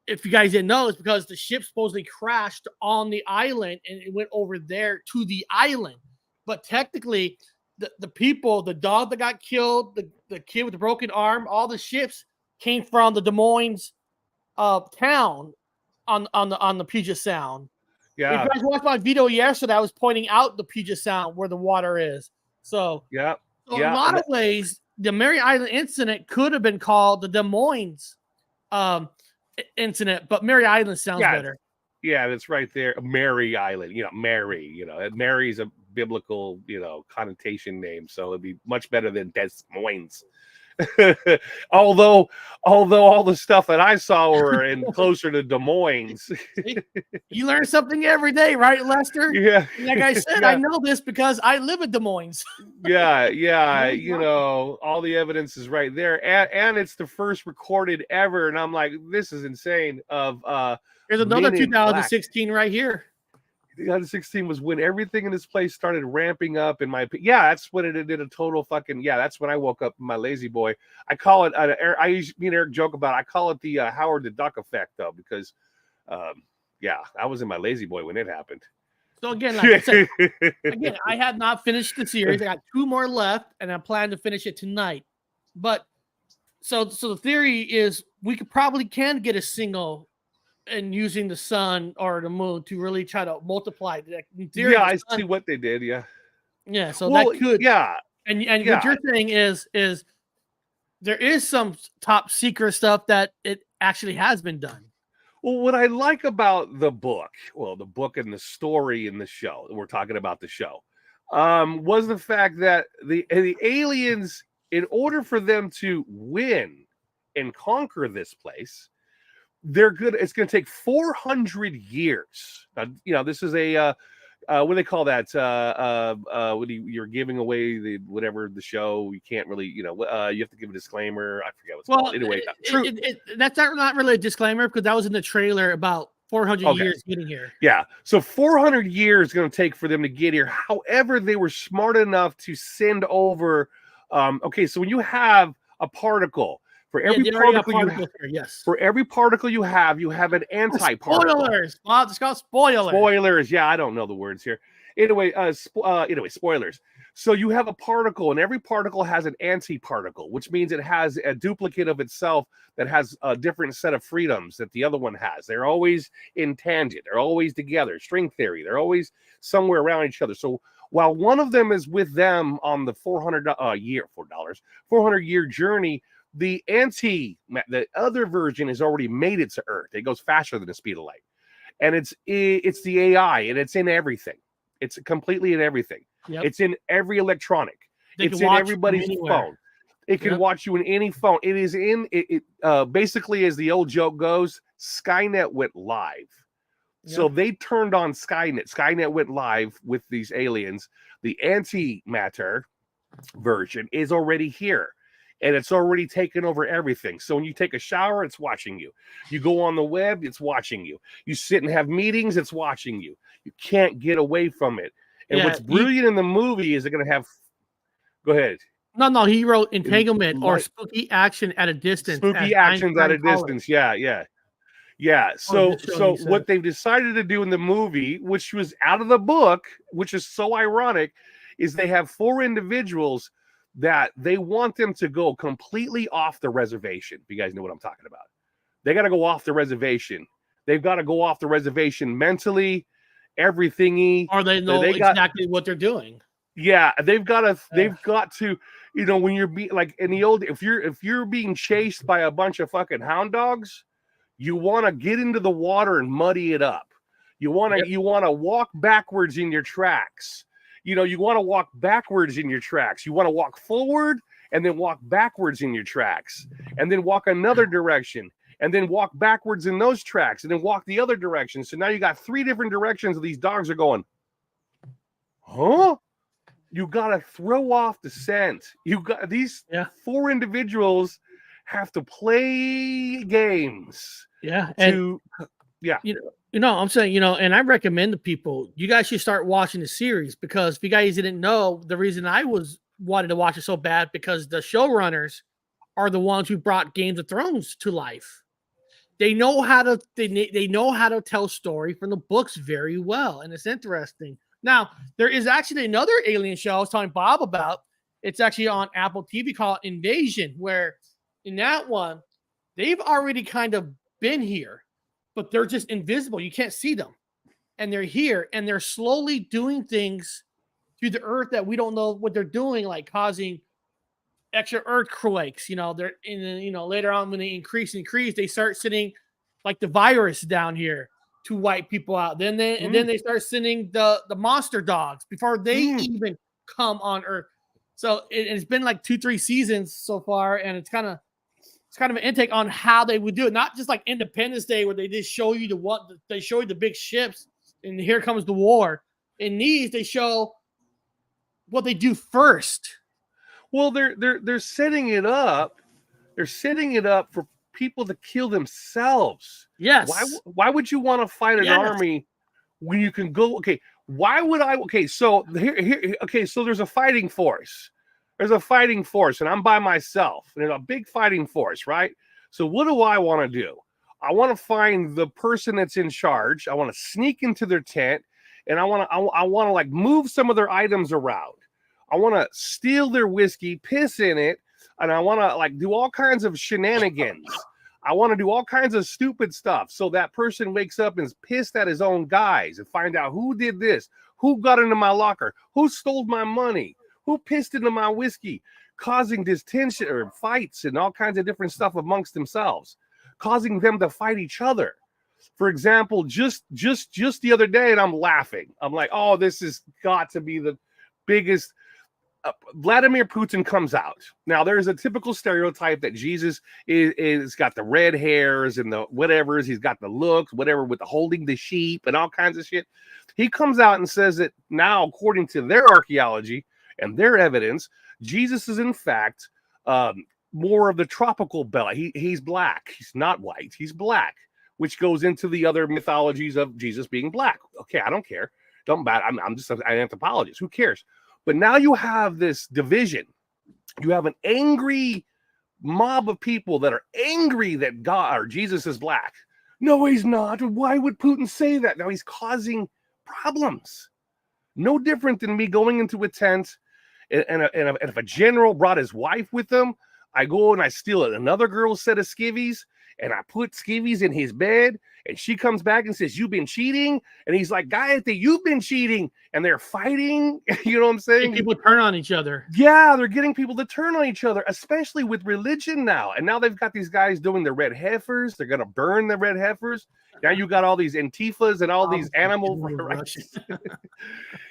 if you guys didn't know, is because the ship supposedly crashed on the island and it went over there to the island. But technically, the people, the dog that got killed, the kid with the broken arm, all the ships came from the Des Moines town on the Puget Sound. Yeah. If you guys watched my video yesterday, I was pointing out the Puget Sound where the water is. So, in a lot of ways, the Mary Island incident could have been called the Des Moines incident, but Mary Island sounds better. Yeah, that's right there. Mary Island, Mary, Mary's a biblical, connotation name, so it'd be much better than Des Moines. although all the stuff that I saw were in closer to Des Moines. You learn something every day, right, Lester? Yeah. Like I said, I know this because I live in Des Moines. Yeah. All the evidence is right there, and it's the first recorded ever, and I'm like, this is insane. There's another 2016 right here. 2016 was when everything in this place started ramping up. In my opinion, that's when it did a total fucking. That's when I woke up in my lazy boy. I call it. Me and Eric joke about it. I call it the Howard the Duck effect, though, because, I was in my lazy boy when it happened. So again, like I said, I have not finished the series. I got 2 more left, and I plan to finish it tonight. But so the theory is we can get a single and using the sun or the moon to really try to multiply. Like, in theory, Yeah, the I sun, see what they did. Yeah. yeah. So Well, that could, yeah, and what yeah. you're saying is there is some top secret stuff that it actually has been done. Well, what I like about the book, well, the book and the story in the show, we're talking about the show, was the fact that the aliens, in order for them to win and conquer this place, they're good. It's going to take 400 years. This is a what do they call that? When you're giving away the show, you can't really, you have to give a disclaimer. I forget what's called. Anyway, true. That's not really a disclaimer because that was in the trailer about 400 years getting here. Yeah, so 400 years is going to take for them to get here. However, they were smart enough to send over. So when you have a particle, for every particle you have, for every particle you have an anti-particle. Spoilers. Well, it's called spoilers. Spoilers. Yeah, I don't know the words here. Anyway, spoilers. So you have a particle, and every particle has an anti-particle, which means it has a duplicate of itself that has a different set of freedoms that the other one has. They're always in tangent. They're always together. String theory. They're always somewhere around each other. So while one of them is with them on the 400 year journey, the other version has already made it to Earth. It goes faster than the speed of light, and it's the AI, and it's in everything. It's completely in everything. Yep. It's in every electronic. It's in everybody's phone. It can watch you in any phone. It is in it. Basically, as the old joke goes, Skynet went live. Yep. So they turned on Skynet. Skynet went live with these aliens. The antimatter version is already here. And it's already taken over everything. So when you take a shower, it's watching you. You go on the web, it's watching you. You sit and have meetings, it's watching you. You can't get away from it. And what's brilliant in the movie is they're going to have... Go ahead. No, he wrote entanglement or spooky action at a distance. Spooky actions at a distance, yeah. So what they've decided to do in the movie, which was out of the book, which is so ironic, is they have 4 individuals that they want them to go completely off the reservation. If you guys know what I'm talking about. They got to go off the reservation. They've got to go off the reservation mentally, everything-y. Or they know exactly what they're doing. Yeah, they've got to, when you're like in the old, if you're being chased by a bunch of fucking hound dogs, you want to get into the water and muddy it up. You want to walk backwards in your tracks. You want to walk backwards in your tracks. You want to walk forward and then walk backwards in your tracks, and then walk another direction, and then walk backwards in those tracks, and then walk the other direction. So now you got 3 different directions that these dogs are going. Huh? You got to throw off the scent. You got these 4 individuals have to play games. Yeah. I'm saying, and I recommend to people, you guys should start watching the series, because if you guys didn't know, the reason I wanted to watch it so bad, because the showrunners are the ones who brought Game of Thrones to life. They know how to they know how to tell story from the books very well, and it's interesting. Now, there is actually another alien show I was telling Bob about. It's actually on Apple TV called Invasion, where in that one, they've already kind of been here, but they're just invisible. You can't see them. And they're here, and they're slowly doing things to the earth that we don't know what they're doing, like causing extra earthquakes. They're later on, when they increase, they start sending like the virus down here to wipe people out. Then they start sending the monster dogs before they even come on Earth. So it's been like 2-3 seasons so far, and it's kind of an intake on how they would do it. Not just like Independence Day, where they just show you they show you the big ships and here comes the war. In these, they show what they do first. Well, they're setting it up. They're setting it up for people to kill themselves. Yes. Why would you want to fight an army when you can go? Okay. Why would I? Okay. So here. Okay. So there's a fighting force. There's a fighting force, and I'm by myself. And there's a big fighting force, right? So what do I want to do? I want to find the person that's in charge. I want to sneak into their tent, and I want to like move some of their items around. I want to steal their whiskey, piss in it, and I want to like do all kinds of shenanigans. I want to do all kinds of stupid stuff. So that person wakes up and is pissed at his own guys and find out who did this, who got into my locker, who stole my money, who pissed into my whiskey, causing distension or fights and all kinds of different stuff amongst themselves, causing them to fight each other. For example, just the other day, and I'm laughing. I'm like, oh, this has got to be the biggest. Vladimir Putin comes out. Now, there's a typical stereotype that Jesus is got the red hairs and the whatevers. He's got the looks, whatever, with the holding the sheep and all kinds of shit. He comes out and says that now, according to their archaeology and their evidence, Jesus is in fact more of the tropical belt. He's black. He's not white. He's black, which goes into the other mythologies of Jesus being black. Okay, I don't care. Don't matter. I'm just an anthropologist. Who cares? But now you have this division. You have an angry mob of people that are angry that God or Jesus is black. No, he's not. Why would Putin say that? Now he's causing problems. No different than me going into a tent and if a general brought his wife with him, I go and I steal another girl's set of skivvies and I put skivvies in his bed, and she comes back and says, "You've been cheating." And he's like, "Guy, I think you've been cheating." And they're fighting. You know what I'm saying? People turn on each other. Yeah, they're getting people to turn on each other, especially with religion now. And now they've got these guys doing the red heifers. They're going to burn the red heifers. Now you got all these Antifas and all these animal rights.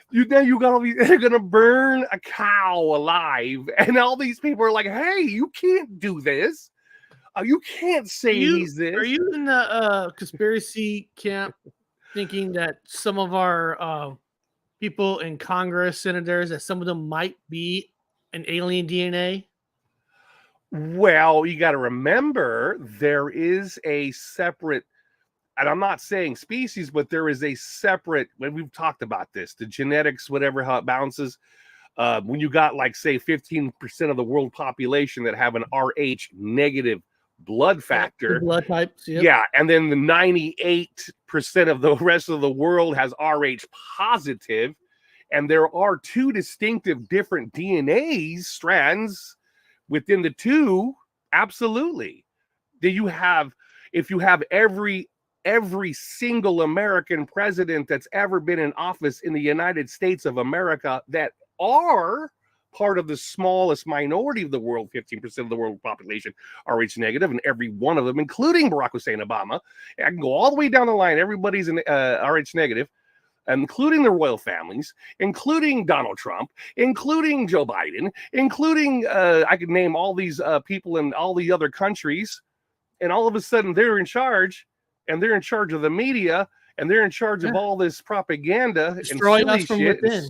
You got all these, they're going to burn a cow alive. And all these people are like, hey, you can't do this. You can't say he's this. Are you in the conspiracy camp thinking that some of our people in Congress, senators, that some of them might be an alien DNA? Well, you got to remember there is a separate, and I'm not saying species, but there is a separate, when we've talked about this, the genetics, whatever, how it bounces. When you got like, say, 15% of the world population that have an Rh negative blood factor, blood types, yeah, and then the 98% of the rest of the world has Rh positive, and there are two distinctive different DNA strands within the two. Absolutely, that you have, if you have every single American president that's ever been in office in the United States of America that are part of the smallest minority of the world, 15% of the world population, Rh negative, and every one of them, including Barack Hussein Obama, I can go all the way down the line, everybody's in Rh negative, including the royal families, including Donald Trump, including Joe Biden, including, I could name all these people in all the other countries, and all of a sudden they're in charge, and they're in charge of the media, and they're in charge of all this propaganda. Destroy and us from shit. within.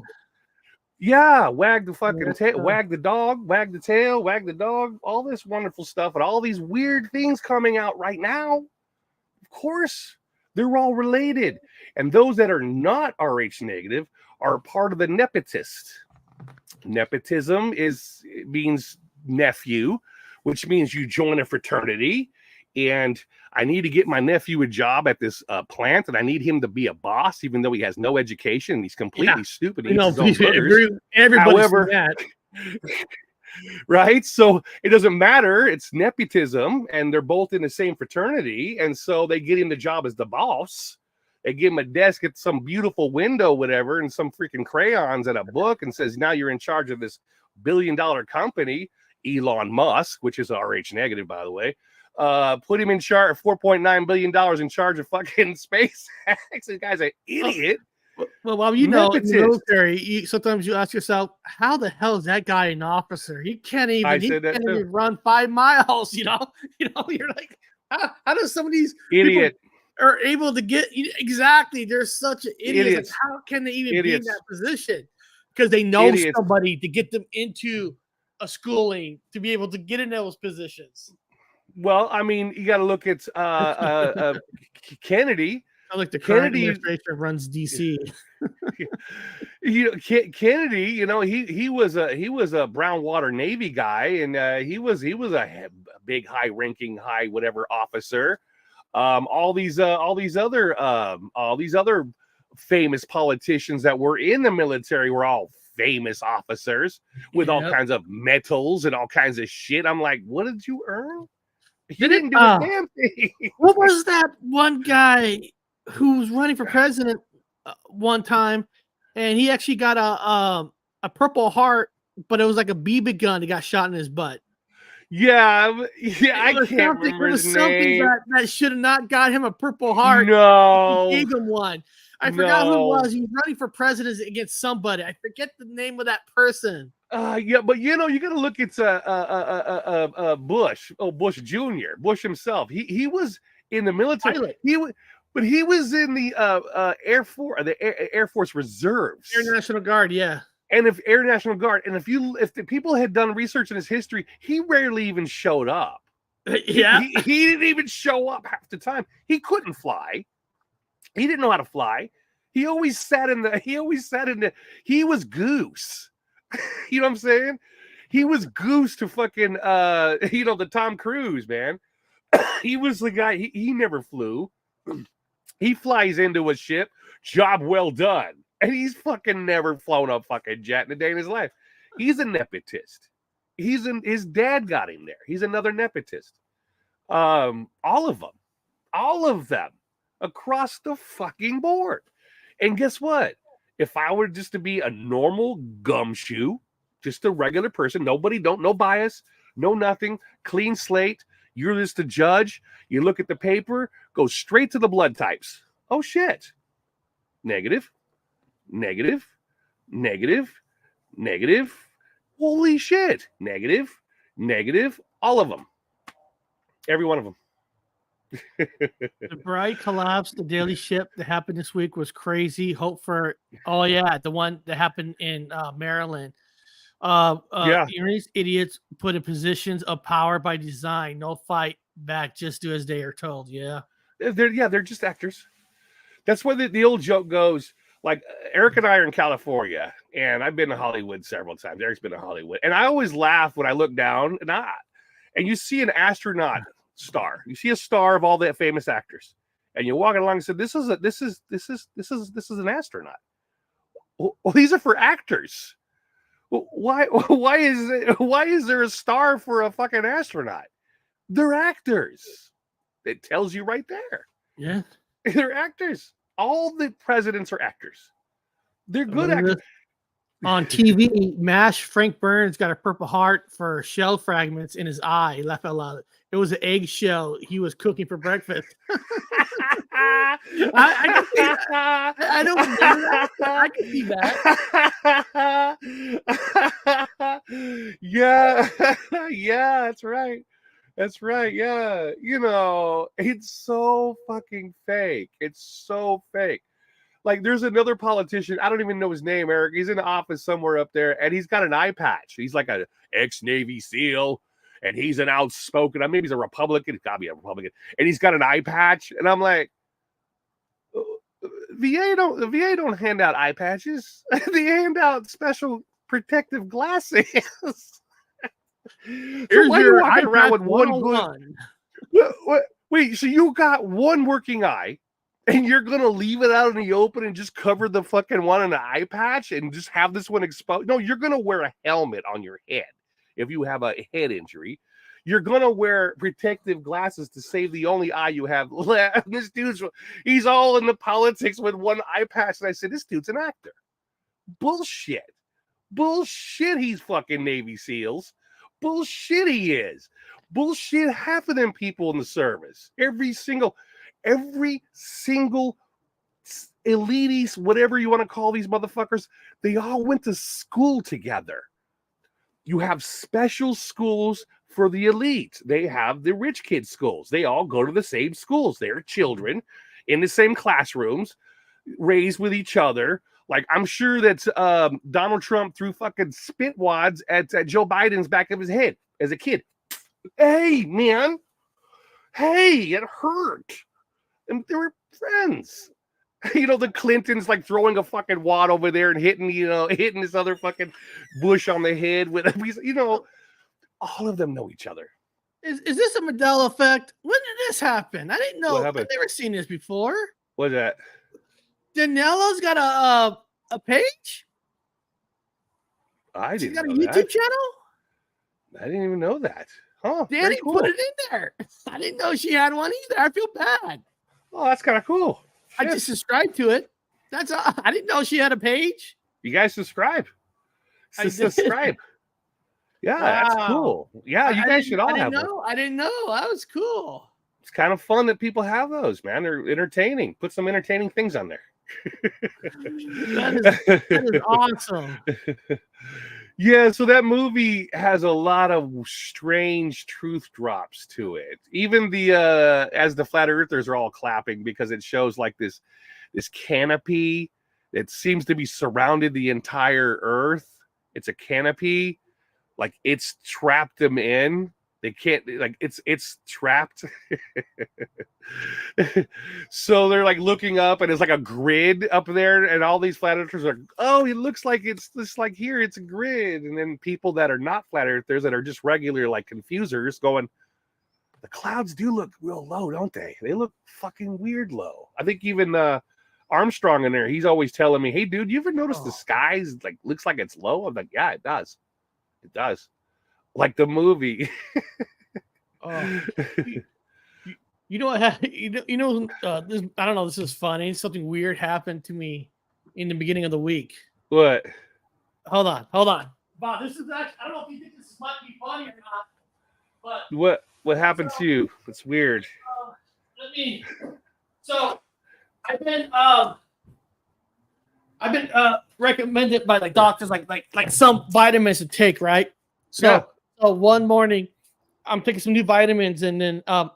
Yeah, wag the fucking tail, wag the dog, wag the tail, wag the dog, all this wonderful stuff, and all these weird things coming out right now. Of course, they're all related. And those that are not Rh negative are part of the nepotist. Nepotism means nephew, which means you join a fraternity. And I need to get my nephew a job at this plant, and I need him to be a boss, even though he has no education and he's completely stupid. However, right? So it doesn't matter. It's nepotism, and they're both in the same fraternity, and so they get him the job as the boss. They give him a desk at some beautiful window, whatever, and some freaking crayons and a book, and says, "Now you're in charge of this $billion company." Elon Musk, which is Rh negative, by the way. Put him in charge of $4.9 billion in charge of fucking SpaceX. This guy's an idiot. Well, you know, in the military, sometimes you ask yourself, how the hell is that guy an officer? He can't even run 5 miles. You know, you're like, how does some of these idiot are able to get exactly? They're such an idiot. Like, how can they even be in that position? Because they know somebody to get them into a schooling to be able to get in those positions. Well, I mean, you got to look at Kennedy. I like the current administration runs DC. Kennedy, he was a brown water Navy guy, and he was a big, high-ranking, whatever officer. All these other famous politicians that were in the military were all famous officers with all kinds of medals and all kinds of shit. I'm like, what did you earn? He didn't do a damn thing. What was that one guy who was running for president one time, and he actually got a Purple Heart, but it was like a BB gun that got shot in his butt. Yeah, I can't remember his name. That should have not got him a Purple Heart. No, He gave him one. I forgot who it was. He was running for president against somebody. I forget the name of that person. Yeah, but you got to look at Bush. Oh, Bush Jr. Bush himself. He was in the military. Pilot. But he was in the Air Force, the Air Force Reserves, Air National Guard. Yeah. And if Air National Guard, and if the people had done research in his history, he rarely even showed up. Yeah, he didn't even show up half the time. He couldn't fly. He didn't know how to fly. He always sat in the. He was goose. You know what I'm saying? He was goose to fucking the Tom Cruise, man. He was the guy. He never flew. He flies into a ship. Job well done. And he's fucking never flown a fucking jet in a day in his life. He's a nepotist. His dad got him there. He's another nepotist. All of them across the fucking board. And guess what? If I were just to be a normal gumshoe, just a regular person, no bias, no nothing, clean slate, you're just a judge, you look at the paper, go straight to the blood types. Oh shit. Negative. Holy shit. Negative. All of them. Every one of them. The Bright collapse, the daily ship that happened this week was crazy. Hope for, the one that happened in Maryland. These idiots put in positions of power by design. No fight back, just do as they are told. Yeah. They're just actors. That's why the old joke goes. Like Eric and I are in California, and I've been to Hollywood several times. Eric's been to Hollywood, and I always laugh when I look down and you see an astronaut star. You see a star of all the famous actors, and you're walking along and said, "This is an astronaut." Well, these are for actors. Why is there a star for a fucking astronaut? They're actors. It tells you right there. Yeah, they're actors. All the presidents are actors. They're good actors. On TV, MASH, Frank Burns got a Purple Heart for shell fragments in his eye. He laughed out loud. It was an eggshell he was cooking for breakfast. I don't remember that. I can see that. Yeah, that's right. That's right. Yeah. It's so fucking fake. It's so fake. Like, there's another politician. I don't even know his name, Eric. He's in the office somewhere up there, and he's got an eye patch. He's like an ex-Navy SEAL, and he's an outspoken. Maybe he's a Republican. He's got to be a Republican. And he's got an eye patch. And I'm like, VA don't hand out eye patches. They hand out special protective glasses. Here's why your you walking around with one good? Wait, so you got one working eye, and you're gonna leave it out in the open and just cover the fucking one in the eye patch and just have this one exposed? No, you're gonna wear a helmet on your head if you have a head injury. You're gonna wear protective glasses to save the only eye you have left. This he's all in the politics with one eye patch, and I said, this dude's an actor. Bullshit. He's fucking Navy SEALs. Bullshit he is. Bullshit half of them people in the service. Every single elites, whatever you want to call these motherfuckers, they all went to school together. You have special schools for the elite. They have the rich kids schools. They all go to the same schools. They're children in the same classrooms, raised with each other. Like, I'm sure that Donald Trump threw fucking spit wads at Joe Biden's back of his head as a kid. Hey, man. Hey, it hurt. And they were friends. The Clintons like throwing a fucking wad over there and hitting this other fucking Bush on the head with, all of them know each other. Is this a Mandela effect? When did this happen? I didn't know. I've never seen this before. What's that? Daniella's got a page? I didn't She's got a know YouTube channel? I didn't even know that. Huh? Danny Very cool. put it in there. I didn't know she had one either. I feel bad. Oh, that's kind of cool. I Shit. just subscribed to it. That's all. I didn't know she had a page. You guys subscribe. I did. Subscribe. Yeah, that's Wow. cool. Yeah, you guys should all have one. I didn't know. That was cool. It's kind of fun that people have those, man. They're entertaining. Put some entertaining things on there. That is awesome. Yeah, so that movie has a lot of strange truth drops to it. Even the as the flat earthers are all clapping because it shows like this canopy that seems to be surrounded the entire earth. It's a canopy, like it's trapped them in. They can't, like, it's trapped. So they're like looking up, and it's like a grid up there, and all these flat earthers are, oh, it looks like it's just like here, it's a grid. And then people that are not flat earthers, that are just regular like confusers, going, the clouds do look real low, don't they? They look fucking weird low. I think even Armstrong in there, he's always telling me, hey, dude, you ever notice the skies like looks like it's low? I'm like, yeah, it does. It does. Like the movie. You know what? This, I don't know. This is funny. Something weird happened to me in the beginning of the week. What? Hold on. Bob, this is actually, I don't know if you think this might be funny or not, but What happened to you? It's weird. So I've been recommended by like doctors like some vitamins to take, right? So one morning I'm taking some new vitamins, and then I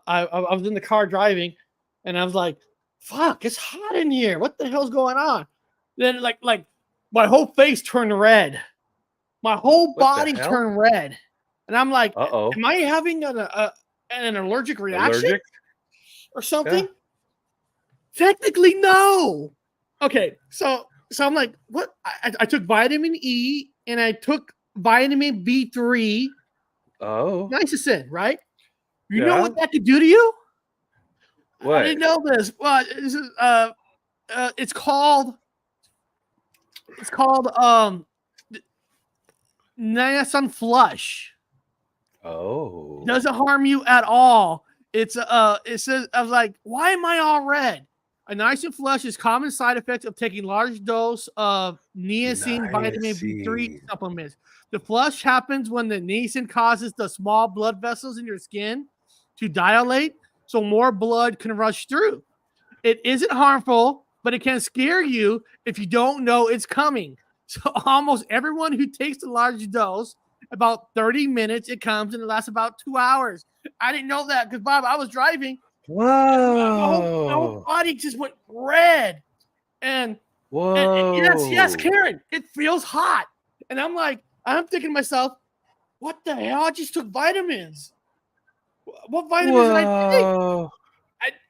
was in the car driving, and I was like, fuck, it's hot in here. What the hell's going on? Then like my whole face turned red. My whole body turned red. And I'm like, am I having an allergic reaction or something? Yeah. Technically, no. Okay, so I'm like, what? I took vitamin E, and I took vitamin B3. Oh. Niacin, right? You know what that could do to you? What? I didn't know this. Well, this is it's called niacin flush. Oh. Doesn't harm you at all. It says, I was like, why am I all red? A niacin flush is common side effect of taking large dose of niacin vitamin B3 supplements. The flush happens when the niacin causes the small blood vessels in your skin to dilate, so more blood can rush through. It isn't harmful, but it can scare you if you don't know it's coming. So almost everyone who takes the large dose, about 30 minutes, it comes, and it lasts about 2 hours. I didn't know that because, Bob, I was driving. Whoa. My whole body just went red. And, whoa. And yes, Karen, it feels hot. And I'm thinking to myself, what the hell? I just took vitamins. What vitamins did I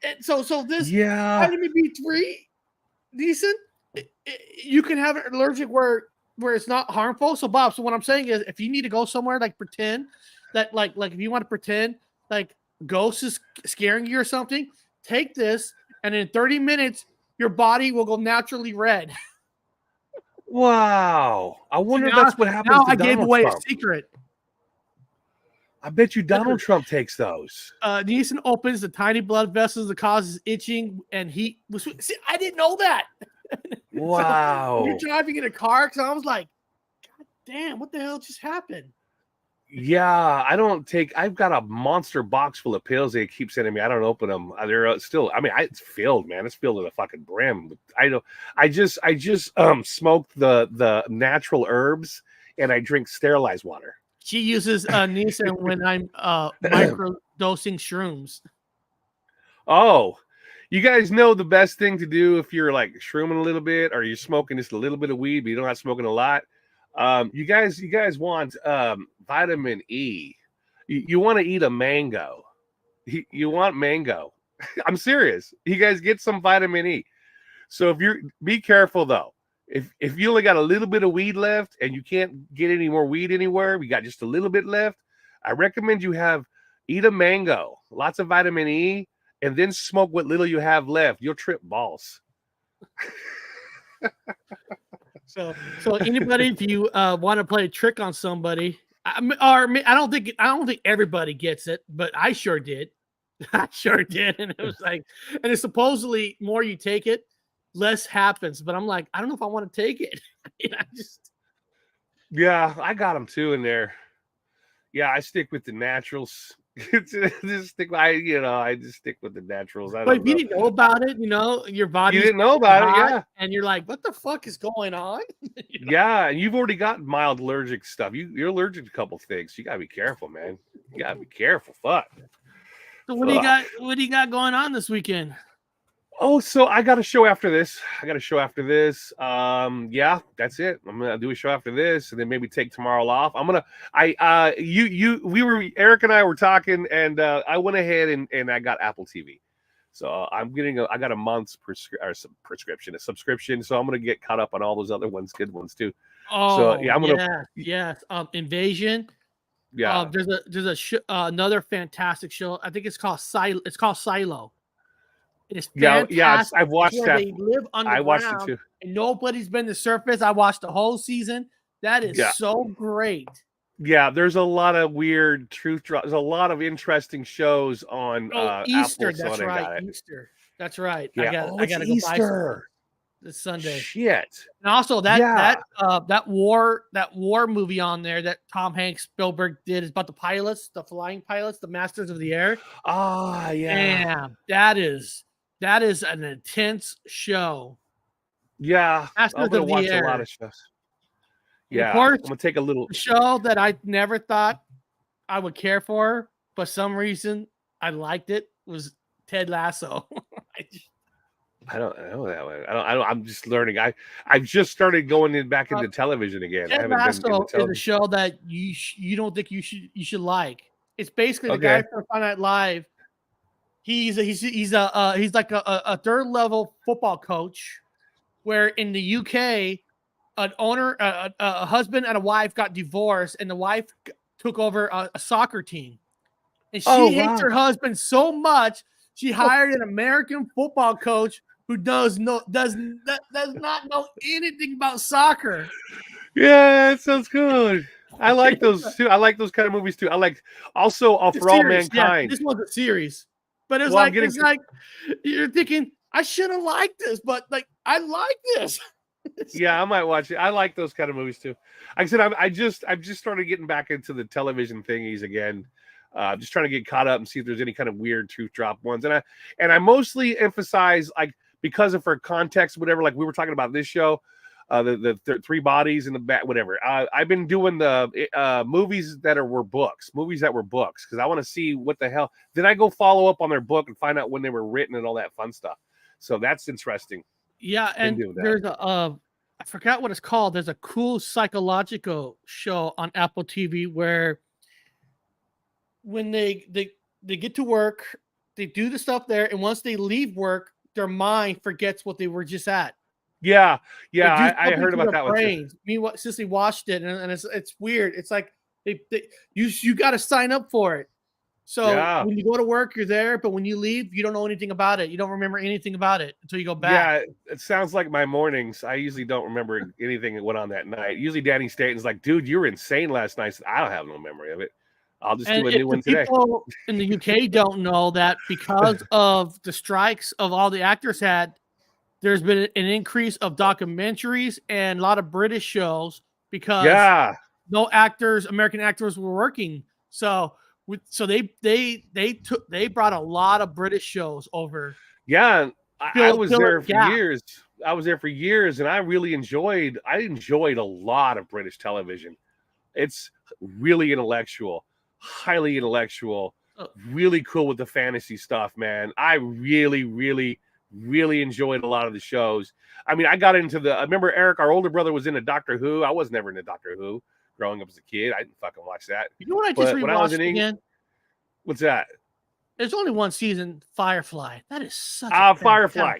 take? So this vitamin B3, decent. You can have an allergic where it's not harmful. So, Bob, so what I'm saying is, if you need to go somewhere, like pretend that like if you want to pretend like ghost is scaring you or something, take this, and in 30 minutes your body will go naturally red. Wow. I wonder if that's what happens now to I Donald gave away Trump. a secret. I bet you Donald Trump takes those. Niacin opens the tiny blood vessels that causes itching and heat. See, I didn't know that. Wow. So you're driving in a car, because I was like, God damn, what the hell just happened? Yeah, I've got a monster box full of pills they keep sending me. I don't open them. They're still, it's filled, man. It's filled to the fucking brim. I just smoked the natural herbs, and I drink sterilized water. She uses niacin when I'm microdosing shrooms. Oh, you guys know the best thing to do if you're like shrooming a little bit, or you're smoking just a little bit of weed, but you don't have smoking a lot. You guys want vitamin E. You want to eat a mango. You want mango. I'm serious. You guys get some vitamin E. So be careful though. If you only got a little bit of weed left and you can't get any more weed anywhere, we got just a little bit left, I recommend you eat a mango, lots of vitamin E, and then smoke what little you have left. You'll trip balls. So anybody, if you want to play a trick on somebody, I don't think everybody gets it, but I sure did. I sure did, and it was like, and it's supposedly more you take it, less happens. But I'm like, I don't know if I want to take it. I just Yeah, I got them too in there. Yeah, I stick with the naturals. Just stick. I just stick with the naturals. I But don't if you know. didn't know about it, your You body's didn't know getting about it, hot, yeah. and you're like, what the fuck is going on? Yeah, and you've already got mild allergic stuff. You're allergic to a couple things. You gotta be careful, man. You gotta be careful. Fuck. So Fuck. what do you got going on this weekend? Oh, so I got a show after this. Yeah, that's it. I'm gonna do a show after this, and then maybe take tomorrow off. Eric and I were talking, and I went ahead and I got Apple TV. So I got a month's a subscription. So I'm gonna get caught up on all those other ones, good ones too. So Oh yeah, I'm gonna yes. Invasion. yeah. Another fantastic show. I think it's called Silo. It's called Silo. It is Yeah, yes, fantastic. I've It's watched where that. they live I watched it underground too. and nobody's been to surface. I watched the whole season. That is Yeah. so great. Yeah, there's a lot of weird truth drops. There's a lot of interesting shows on Easter. Apple, That's so I right. got it. Easter. That's right. Yeah. I gotta go buy some Easter. this Sunday. Shit. And also Yeah. that war movie on there that Tom Hanks Spielberg did is about the pilots, the flying pilots, the masters of the air. Ah, yeah. And that is an intense show. Yeah. Masters I'm gonna of the watch a lot Air. of shows. And of Yeah. course, I'm gonna take a little the show that I never thought I would care for, but some reason I liked it was Ted Lasso. I don't know that one. I'm just learning. I've just started going back into television again. I Ted haven't been into Lasso is a television. show that you don't think you should like. It's basically the Okay. guy from Friday Night Live. He's like a third level football coach, where in the UK, a husband and a wife got divorced, and the wife took over a soccer team, and she hates her husband so much she hired an American football coach who does not know anything about soccer. Yeah, that sounds good. I like those too. I like those kind of movies too. I like also For All Mankind. This was a series, but it's Well, like you're thinking I should have liked this, but like I like this. Yeah, I might watch it. I like those kind of movies too. Like I said, I've just started getting back into the television thingies again. Just trying to get caught up and see if there's any kind of weird truth drop ones. And I mostly emphasize, like, because of for context, whatever. Like we were talking about this show, the three bodies in the back, whatever. I've been doing the movies that were books because I want to see what the hell. Then I go follow up on their book and find out when they were written and all that fun stuff. So that's interesting. Yeah, and there's I forgot what it's called. There's a cool psychological show on Apple TV where when they get to work, they do the stuff there, and once they leave work, their mind forgets what they were just at. Yeah, I heard about that one too. Me, Sissy watched it, and it's weird. It's like you got to sign up for it. So when you go to work, you're there, but when you leave, you don't know anything about it. You don't remember anything about it until you go back. Yeah, it sounds like my mornings. I usually don't remember anything that went on that night. Usually Danny Staten's like, dude, you were insane last night. I don't have no memory of it. I'll just do a new one today. People in the UK don't know that because of the strikes of all the actors there's been an increase of documentaries and a lot of British shows because no American actors were working. So they brought a lot of British shows over. Yeah, I was there for years. I was there for years, and I enjoyed a lot of British television. It's really intellectual, highly intellectual, really cool with the fantasy stuff, man. I really enjoyed a lot of the shows. I mean, I got into I remember Eric, our older brother, was into Doctor Who. I was never into Doctor Who. Growing up as a kid, I didn't fucking watch that. You know what I just rewatched again? What's that? There's only one season, Firefly. That is such Firefly.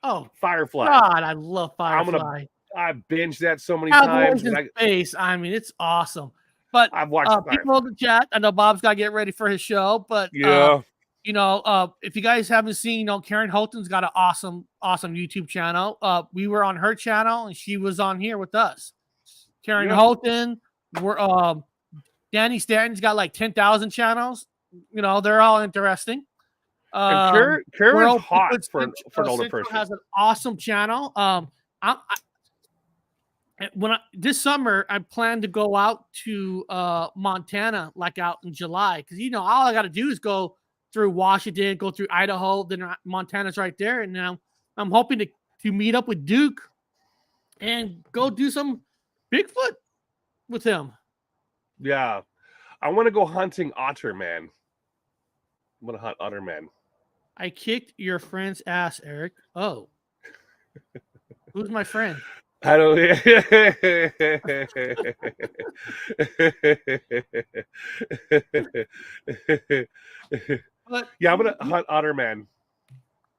Oh, Firefly. God, I love Firefly. I binged that so many times. Space. I mean, it's awesome. But I've watched people in the chat. I know Bob's got to get ready for his show, but yeah. If you guys haven't seen, Karen Holton's got an awesome YouTube channel. We were on her channel and she was on here with us. Karen Holton, Danny Stanton's got like 10,000 channels. You know, they're all interesting. And Karen's hot for an older Central person. has an awesome channel. This summer I plan to go out to Montana, like out in July, because you know all I got to do is go through Washington, go through Idaho, then Montana's right there, and now I'm hoping to meet up with Duke and go do some Bigfoot with him. Yeah, I want to go hunting otter, man. I want to hunt otter, man. I kicked your friend's ass, Eric. Oh, who's my friend? I don't. But Yeah, I'm gonna hunt otter, man.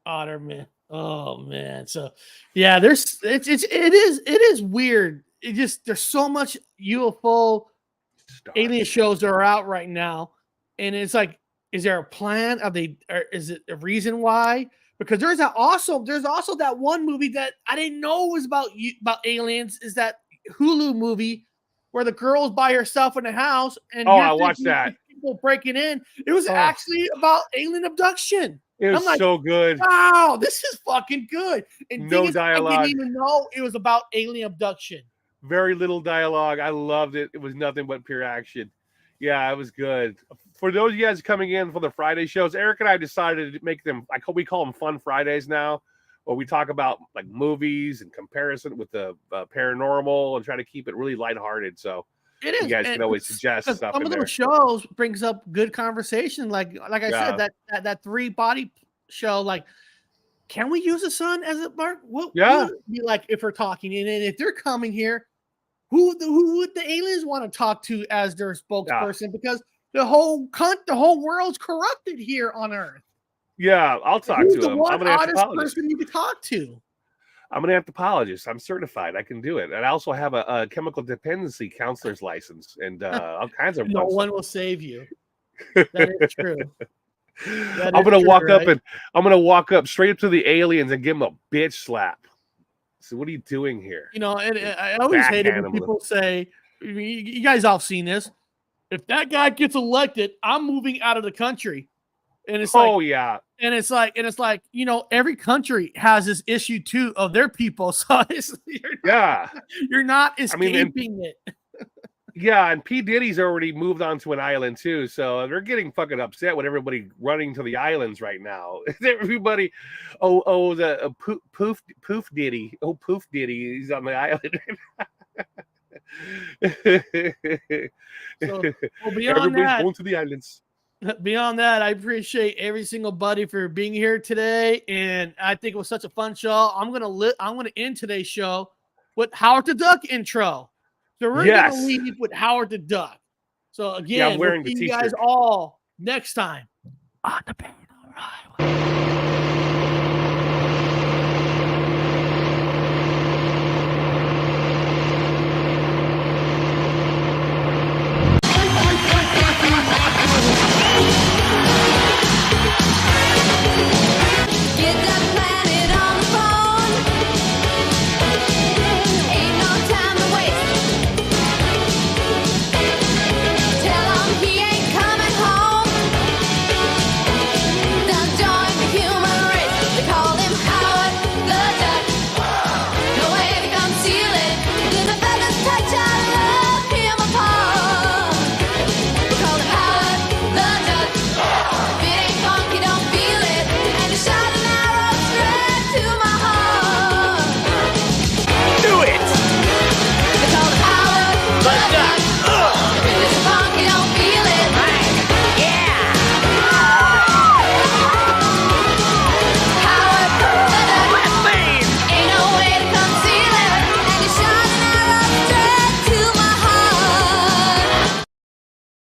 Otter, man. Oh man. So yeah, it is weird. It just there's so much UFO alien shows that are out right now, and it's like, is there a plan? Is it a reason why? Because there's also that one movie that I didn't know was about aliens. Is that Hulu movie where the girl's by herself in the house and I watched that. People breaking in. It was actually about alien abduction. It was so good. Wow, this is fucking good. And No dialogue. I didn't even know it was about alien abduction. Very little dialogue. I loved it. It was nothing but pure action. Yeah, it was good. For those of you guys coming in for the Friday shows, Eric and I decided to make them, we call them Fun Fridays now, where we talk about like movies and comparison with the paranormal and try to keep it really lighthearted. So it is. You guys can always suggest stuff. Some of those shows brings up good conversation. Like I said, that 3-body show. Like, can we use the sun as a mark? What would it be like if we're talking? And if they're coming here, who would the aliens want to talk to as their spokesperson? Yeah. Because the whole world's corrupted here on Earth. Yeah, I'll talk to him. I'm an anthropologist. Person you could talk to. I'm an anthropologist. I'm certified. I can do it. And I also have a chemical dependency counselor's license and all kinds of. No one will save you. That is true. I'm gonna walk up straight up to the aliens and give them a bitch slap. So what are you doing here? You know, and I always hate it when people say, you guys all seen this. If that guy gets elected, I'm moving out of the country. And it's like, and it's like, you know, every country has this issue too of their people. So you're not escaping it. Yeah, and P. Diddy's already moved on to an island too, so they're getting fucking upset with everybody running to the islands right now. Everybody, the Poof Diddy, Poof Diddy, he's on the island. So, beyond everybody's going to the islands. Beyond that, I appreciate every single buddy for being here today, and I think it was such a fun show. I'm gonna end today's show with Howard the Duck intro. So we're going to leave with Howard the Duck. So again, we'll see you guys all next time on the Paranormal Highway.